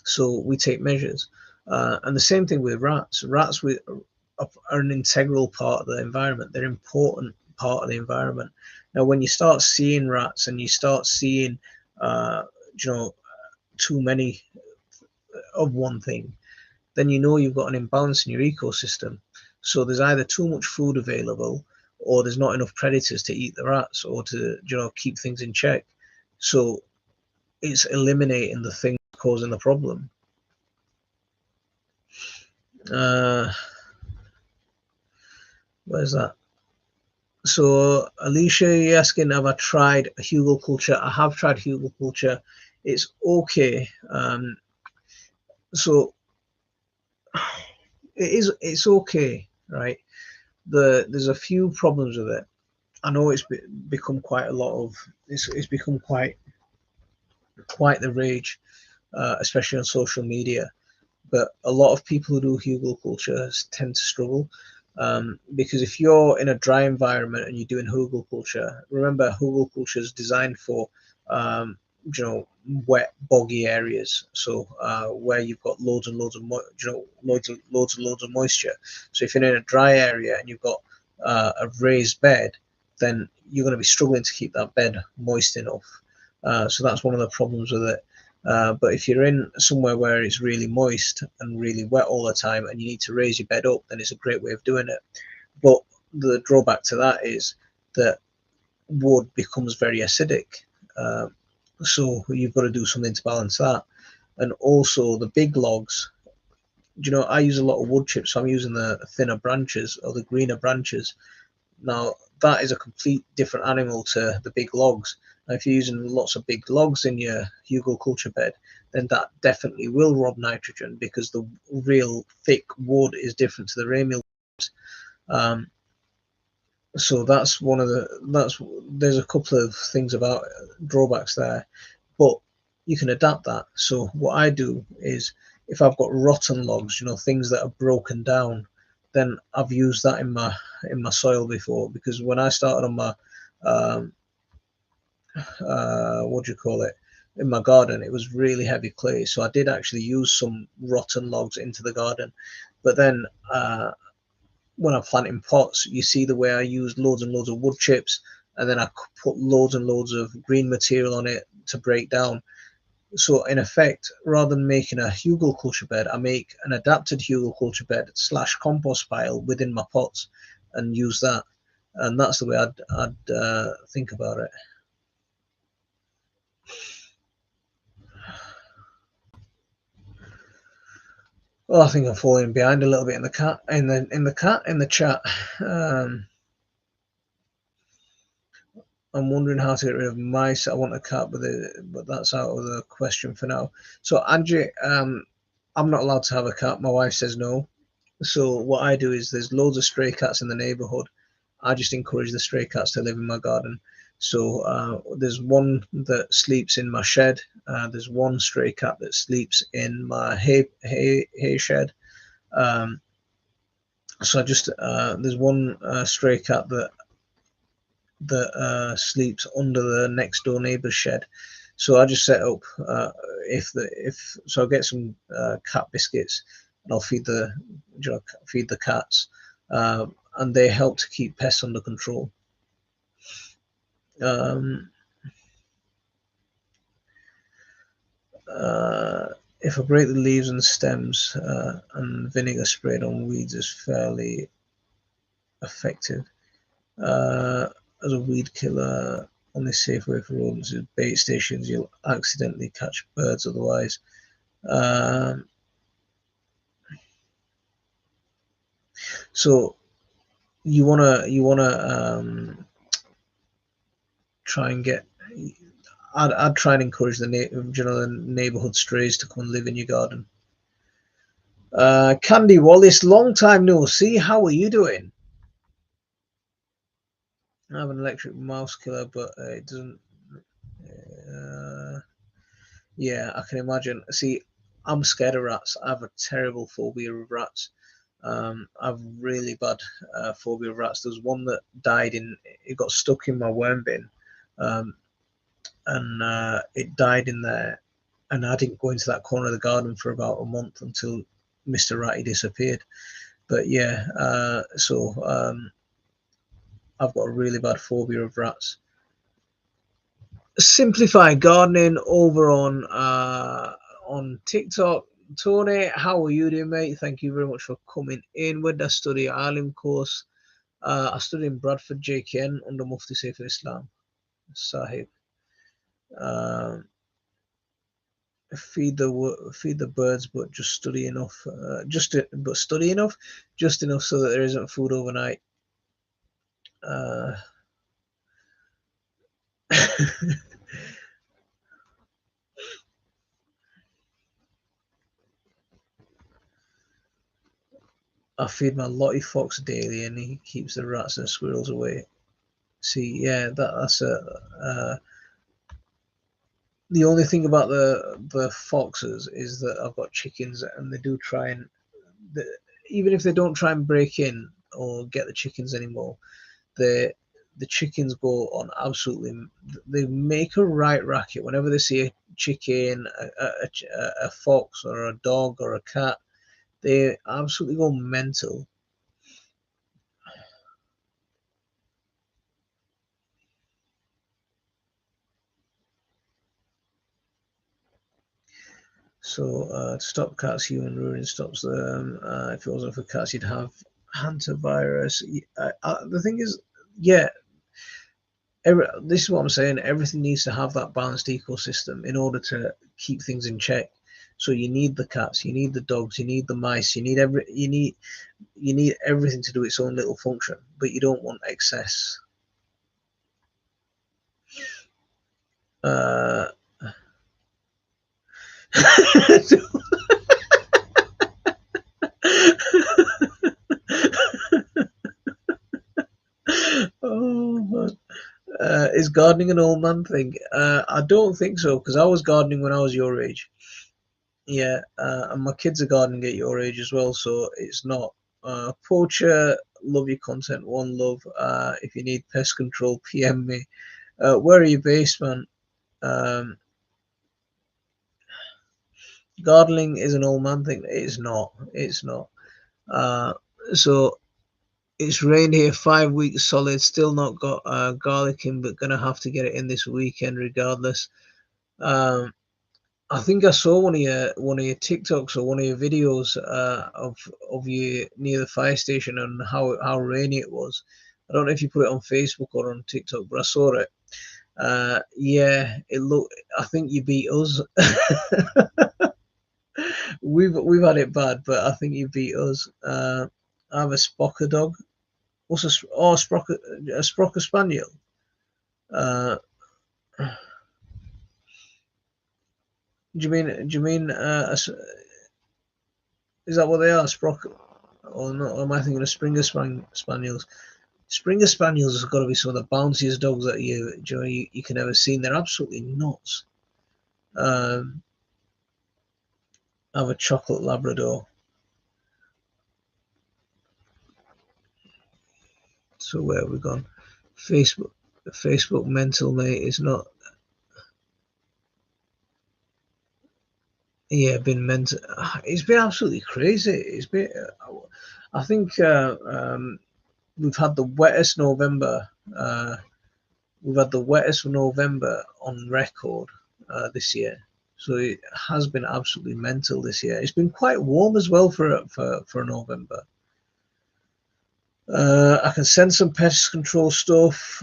So we take measures, and the same thing with rats. Rats are an integral part of the environment. They're an important part of the environment. Now, when you start seeing rats and you start seeing, uh, you know, too many of one thing, then you know you've got an imbalance in your ecosystem. So there's either too much food available, or there's not enough predators to eat the rats, or to keep things in check. So it's eliminating the thing causing the problem. Uh, where's that? So Alicia, you're asking, have I tried Hugelkultur? I have tried Hugelkultur. It's okay. So it's okay, right? There's a few problems with it. I know it's become quite a lot of it's become quite the rage, especially on social media. But a lot of people who do Hugelkultur tend to struggle, because if you're in a dry environment and you're doing Hugelkultur, remember Hugelkultur is designed for you know wet, boggy areas. So where you've got loads and loads of loads of moisture. So if you're in a dry area and you've got a raised bed, then you're going to be struggling to keep that bed moist enough. So that's one of the problems with it. But if you're in somewhere where it's really moist and really wet all the time and you need to raise your bed up, then it's a great way of doing it. But the drawback to that is that wood becomes very acidic. Um, so you've got to do something to balance that. And also the big logs, I use a lot of wood chips, so I'm using the thinner branches or the greener branches. Now, that is a complete different animal to the big logs. Now, if you're using lots of big logs in your Hugelkultur bed, then that definitely will rob nitrogen, because the real thick wood is different to the ramial. Um, so that's there's a couple of things about drawbacks there, but you can adapt that. So what I do is, if I've got rotten logs, things that are broken down, then I've used that in my soil before, because when I started on my um, what do you call it, in my garden, it was really heavy clay, so I did actually use some rotten logs into the garden. But then when I plant in pots, you see the way I used loads and loads of wood chips, and then I put loads and loads of green material on it to break down. So in effect, rather than making a Hugelkultur bed, I make an adapted Hugelkultur bed / compost pile within my pots and use that. And that's the way I'd think about it. Well, I think I'm falling behind a little bit in the chat. I'm wondering how to get rid of mice. I want a cat, but that's out of the question for now. So Angie, I'm not allowed to have a cat. My wife says no. So what I do is, there's loads of stray cats in the neighbourhood. I just encourage the stray cats to live in my garden. So there's one that sleeps in my shed. There's one stray cat that sleeps in my hay shed. So I just there's one stray cat that sleeps under the next door neighbour's shed. So I just set up, if so, I get some cat biscuits, and I'll feed the cats, and they help to keep pests under control. Um, If I break the leaves and stems, and vinegar sprayed on weeds is fairly effective. As a weed killer, only safe way for rodents is bait stations. You'll accidentally catch birds otherwise. So you wanna try and get. I'd try and encourage the the neighbourhood strays to come and live in your garden. Candy Wallace, long time no see. How are you doing? I have an electric mouse killer, but it doesn't. Yeah, I can imagine. See, I'm scared of rats. I have a terrible phobia of rats. I have really bad phobia of rats. There's one that died it got stuck in my worm bin, and it died in there. And I didn't go into that corner of the garden for about a month until Mr. Ratty disappeared. But yeah, I've got a really bad phobia of rats. Simplified gardening over on TikTok. Tony, how are you doing, mate? Thank you very much for coming in. Where did I study? Alim course. I studied in Bradford, JKN, under Mufti Saif al-Islam Sahib. Feed the birds, but just study enough. Study enough, just enough so that there isn't food overnight. I feed my Lottie Fox daily, and he keeps the rats and squirrels away. See, yeah, that's the only thing about the foxes is that I've got chickens, and they do try and even if they don't try and break in or get the chickens anymore, the chickens go on absolutely. They make a right racket whenever they see a chicken, a fox, or a dog, or a cat. They absolutely go mental. So to stop cats, human ruin stops them. If it wasn't for cats, you'd have hantavirus. The thing is, yeah, this is what I'm saying. Everything needs to have that balanced ecosystem in order to keep things in check. So you need the cats, you need the dogs, you need the mice, you need everything to do its own little function, but you don't want excess. Uh, oh man. Is gardening an old man thing? I don't think so, because I was gardening when I was your age. Yeah, and my kids are gardening at your age as well, so it's not. Poacher, love your content. One love. If you need pest control, PM me. Where are you based, man? Um, Gardening is an old man thing. It's not. It's not. Uh, so it's rained here 5 weeks solid. Still not got garlic in, but gonna have to get it in this weekend regardless. Um, I think I saw one of your TikToks or one of your videos of you near the fire station and how rainy it was. I don't know if you put it on Facebook or on TikTok, but I saw it. Yeah, it looked. I think you beat us. We've had it bad, but I think you beat us. I have a Spocker dog. What's a Sprocker Spaniel? Uh, do you mean is that what they are? Sprocker? Or not? Or am I thinking of Springer Spaniels? Springer Spaniels have got to be some of the bounciest dogs that you can ever see. They're absolutely nuts. I have a chocolate Labrador. So where have we gone? Facebook mental, mate, is not. Yeah, been mental. It's been absolutely crazy. It's been. I think we've had the wettest November. We've had the wettest November on record this year. So it has been absolutely mental this year. It's been quite warm as well for November. I can send some pest control stuff.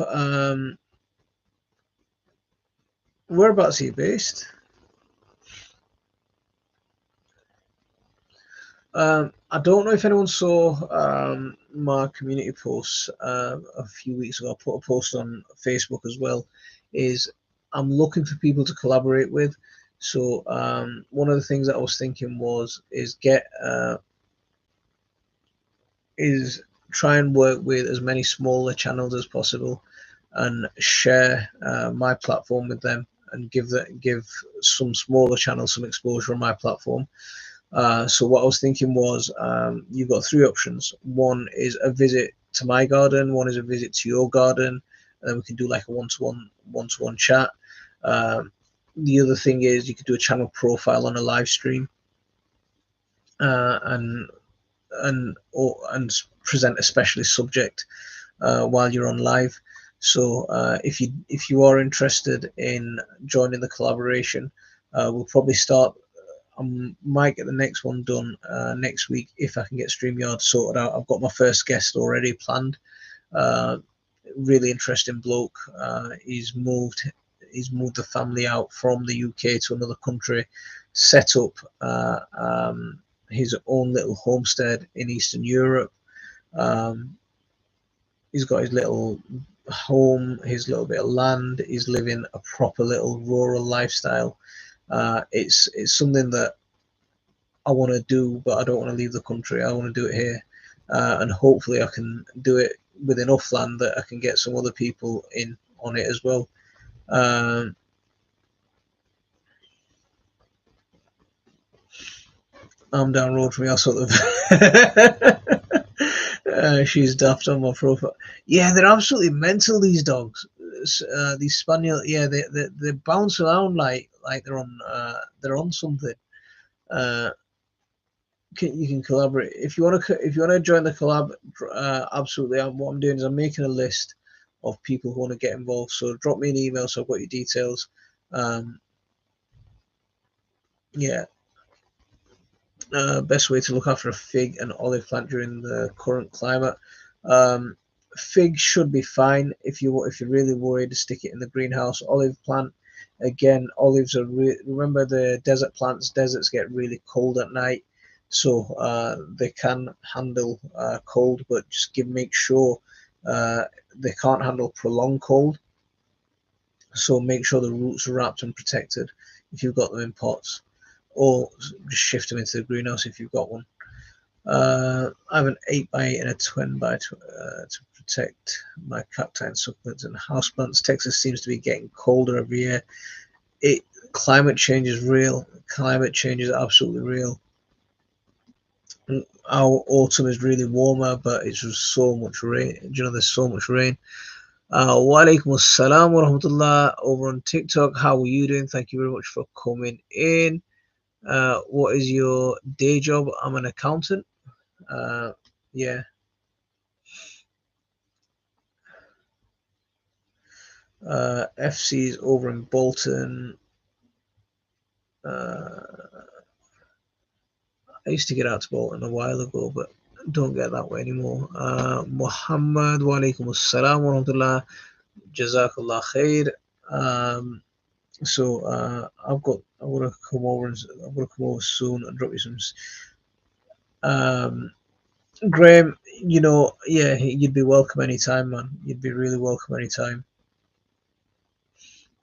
Whereabouts are you based? I don't know if anyone saw my community posts a few weeks ago. I put a post on Facebook as well. Is I'm looking for people to collaborate with. So one of the things that I was thinking is try and work with as many smaller channels as possible and share my platform with them and give some smaller channels some exposure on my platform. So what I was thinking was you've got three options. One is a visit to my garden, one is a visit to your garden, and then we can do like a one-to-one chat. The other thing is you could do a channel profile on a live stream and present a specialist subject while you're on live. So if you are interested in joining the collaboration, we'll probably start. I might get the next one done next week if I can get StreamYard sorted out. I've got my first guest already planned. Really interesting bloke. He's moved the family out from the UK to another country, set up his own little homestead in Eastern Europe. He's got his little home, his little bit of land. He's living a proper little rural lifestyle. It's something that I want to do, but I don't want to leave the country. I want to do it here, and hopefully I can do it with enough land that I can get some other people in on it as well. I'm down road from you, sort of. She's daft on my profile. Yeah, they're absolutely mental. These dogs, these spaniel. Yeah, they bounce around like they're on something. Uh, you can collaborate if you want to join the collab. Absolutely. What I'm doing is I'm making a list of people who want to get involved. So drop me an email so I've got your details. Yeah. Best way to look after a fig and olive plant during the current climate. Fig should be fine if you're really worried to stick it in the greenhouse. Olive plant, again, olives are remember the desert plants. Deserts get really cold at night, so they can handle cold, but just make sure they can't handle prolonged cold. So make sure the roots are wrapped and protected if you've got them in pots, or just shift them into the greenhouse if you've got one. I have an 8x8 and a 20x to protect my cacti and succulents and houseplants. Texas seems to be getting colder every year. Climate change is real. Climate change is absolutely real. Our autumn is really warmer, but it's just so much rain. There's so much rain. Wa alaikum assalam wa rahmatullah over on TikTok. How are you doing? Thank you very much for coming in. What is your day job? I'm an accountant. Yeah. FC's over in Bolton. I used to get out to Bolton a while ago, but don't get that way anymore. Muhammad, wa alaikum assalam wa rahmatullah. Jazakallah khair. So I'm gonna come over soon and drop you some. Graham, yeah, you'd be welcome anytime, man. You'd be really welcome anytime.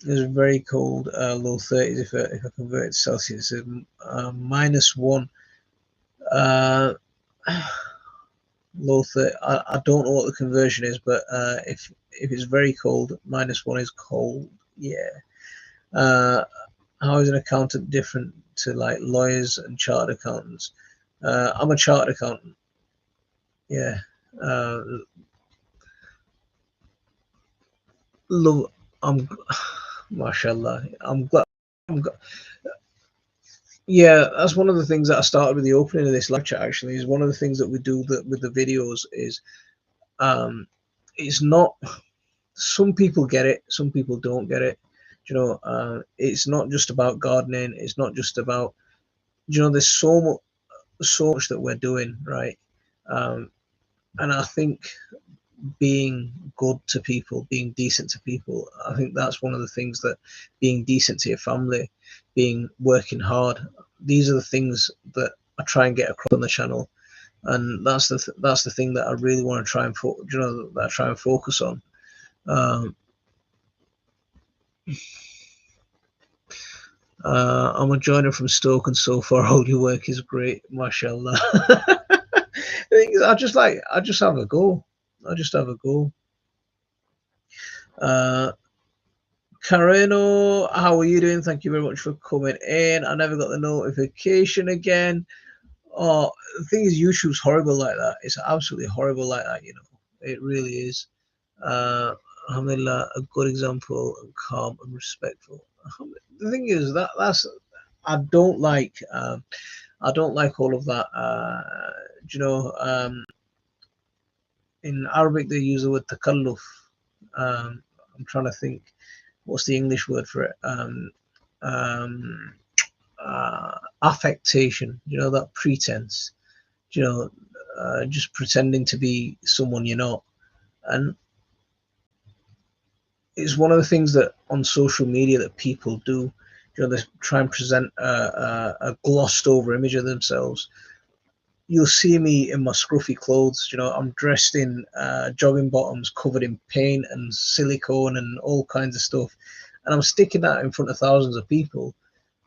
It was very cold, low 30s if I convert it to Celsius. -1. Low 30. I don't know what the conversion is, but if it's very cold, -1 is cold. Yeah. How is an accountant different to like lawyers and chartered accountants? I'm a chartered accountant. Yeah. Love. Mashallah. I'm glad. Yeah, that's one of the things that I started with the opening of this lecture. Actually, is one of the things that we do with the videos is, it's not. Some people get it, some people don't get it. It's not just about gardening. It's not just about, there's so much that we're doing, right? And I think being good to people, being decent to people, I think that's one of the things, that being decent to your family, being working hard, these are the things that I try and get across on the channel. And that's the thing that I really want to try and that I try and focus on. I'm a joiner from Stoke, and so far all your work is great, mashallah. The thing is, I just have a go. I just have a go. Careno, how are you doing? Thank you very much for coming in. I never got the notification again. Oh, the thing is, YouTube's horrible like that. It's absolutely horrible like that, It really is. Alhamdulillah, a good example, and calm and respectful. The thing is, that's I don't like all of that. In Arabic they use the word takalluf. I'm trying to think, what's the English word for it? Affectation. That pretense. Just pretending to be someone you're not. And it's one of the things that on social media that people do. They try and present a glossed over image of themselves. You'll see me in my scruffy clothes. I'm dressed in jogging bottoms covered in paint and silicone and all kinds of stuff, and I'm sticking that in front of thousands of people.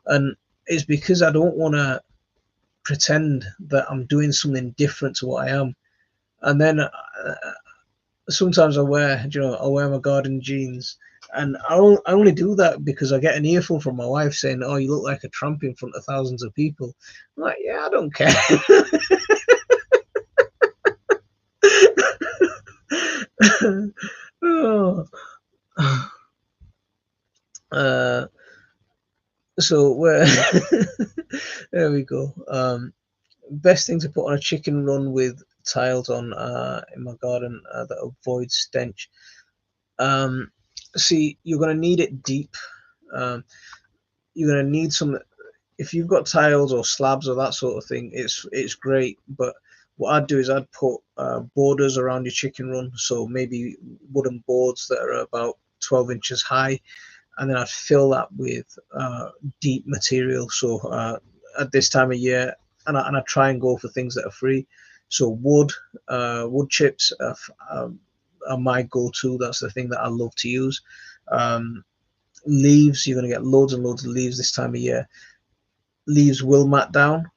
And it's because I don't want to pretend that I'm doing something different to what I am. And then sometimes I'll wear my garden jeans, and I only do that because I get an earful from my wife saying, "Oh, you look like a tramp in front of thousands of people." I'm like, yeah, I don't care. Oh. So where there we go. Best thing to put on a chicken run with tiles on in my garden that avoids stench. See, you're going to need it deep. You're going to need some. If you've got tiles or slabs or that sort of thing, it's great. But what I'd do is I'd put borders around your chicken run, so maybe wooden boards that are about 12 inches high, and then I'd fill that with deep material. So at this time of year, and I try and go for things that are free. So wood chips are my go-to. That's the thing that I love to use. Leaves, you're going to get loads and loads of leaves this time of year. Leaves will mat down,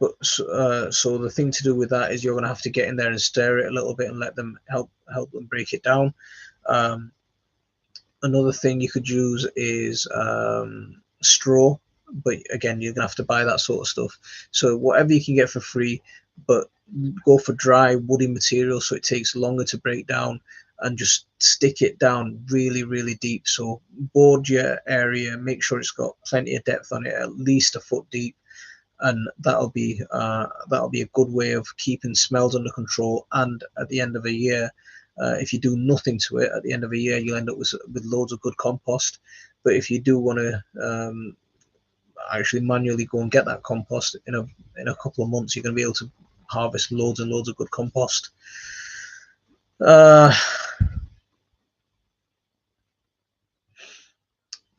but so the thing to do with that is you're going to have to get in there and stir it a little bit and let them help them break it down. Another thing you could use is straw, but again, you're gonna have to buy that sort of stuff. So whatever you can get for free, but go for dry woody material so it takes longer to break down, and just stick it down really, really deep. So board your area, make sure it's got plenty of depth on it, at least a foot deep, and that'll be a good way of keeping smells under control. And at the end of a year, if you do nothing to it, at the end of a year, you'll end up with loads of good compost. But if you do want to actually manually go and get that compost in a couple of months, you're going to be able to harvest loads and loads of good compost.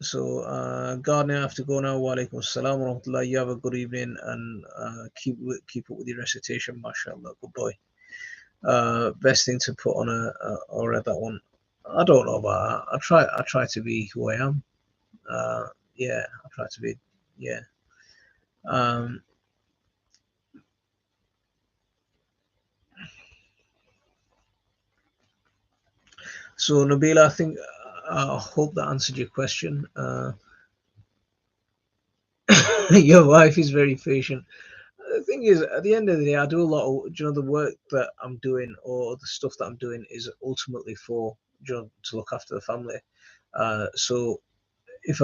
So gardening, I have to go now. Wa alaikum assalam wa rahmatullah. You have a good evening, and keep up with your recitation, mashallah. Good boy. Best thing to put on I read that one. I don't know about that. I try to be who I am. Yeah, I try to be. Yeah. So Nabila, I think I hope that answered your question. Your wife is very patient. The thing is, at the end of the day, I do a lot of, the work that I'm doing, or the stuff that I'm doing, is ultimately for, to look after the family. So if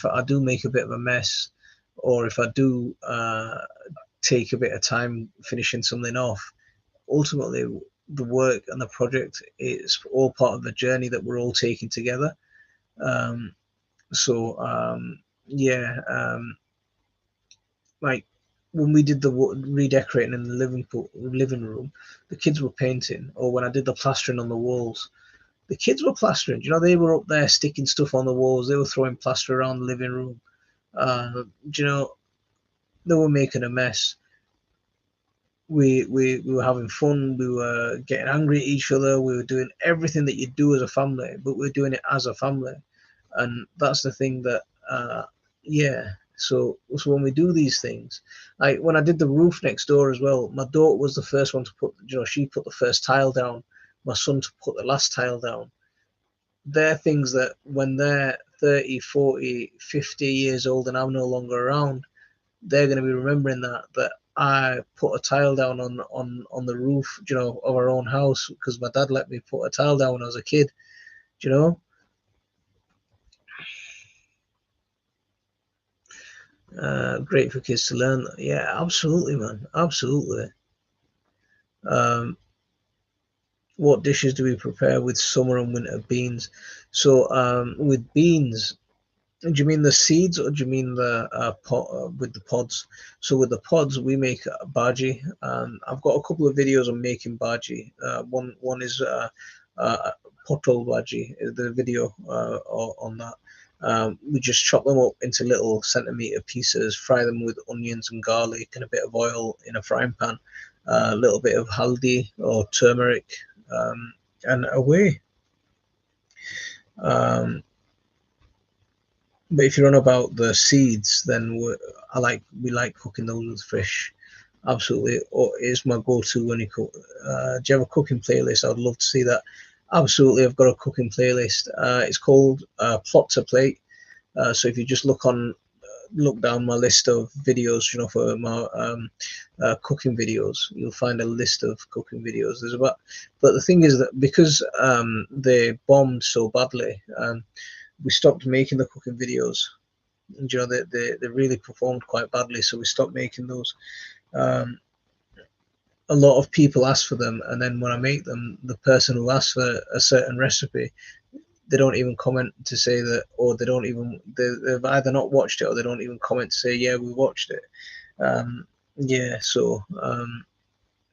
I do make a bit of a mess, or if I do take a bit of time finishing something off, ultimately the work and the project is all part of the journey that we're all taking together. So yeah, like when we did the redecorating in the living room, the kids were painting, or when I did the plastering on the walls, the kids were plastering. You know, they were up there sticking stuff on the walls. They were throwing plaster around the living room. You know, they were making a mess. We were having fun. We were getting angry at each other. We were doing everything that you do as a family, but we we're doing it as a family, and that's the thing that yeah. So when we do these things, like when I did the roof next door as well, my daughter was the first one to put, she put the first tile down. My son to put the last tile down. They're things that when they're 30, 40, 50 years old and I'm no longer around, they're going to be remembering that I put a tile down on the roof, of our own house, because my dad let me put a tile down when I was a kid. You know, great for kids to learn. Yeah, absolutely, man, absolutely. Um, what dishes do we prepare with summer and winter beans? So with beans, do you mean the seeds, or do you mean the pot with the pods? So with the pods, we make bhaji. I've got a couple of videos on making bhaji. One is uh, potol bhaji, the video on that. We just chop them up into little centimeter pieces, fry them with onions and garlic and a bit of oil in a frying pan, a little bit of haldi or turmeric, and away. Um, But if you're on about the seeds, then we like cooking those with fish. Absolutely, or it's my go-to when you cook. Do you have a cooking playlist? I'd love to see that. Absolutely, I've got a cooking playlist. It's called Plot to Plate. So if you just look down my list of videos, for my cooking videos, you'll find a list of cooking videos. But the thing is that because they bombed so badly, we stopped making the cooking videos. And, they really performed quite badly, so we stopped making those. Um, a lot of people ask for them, and then when I make them, the person who asks for a certain recipe, they don't even comment to say that, or they've either not watched it, or they don't even comment to say, yeah, we watched it. Yeah, so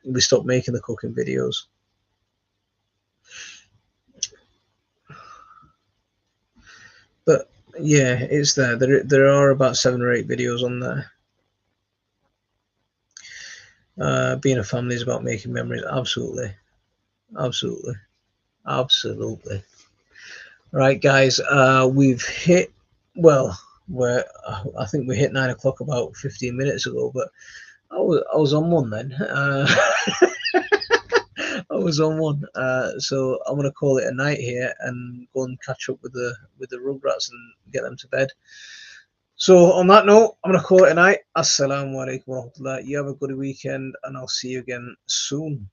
we stopped making the cooking videos. But yeah, it's there. There are about 7 or 8 videos on there. Being a family is about making memories. Absolutely, absolutely, absolutely. Right, guys. We've hit. Well, I think we hit 9 o'clock about 15 minutes ago, but I was on one then. I was on one. So I'm gonna call it a night here and go and catch up with the Rugrats and get them to bed. So on that note, I'm gonna call it a night. Assalamu alaikum warahmatullah. You have a good weekend, and I'll see you again soon.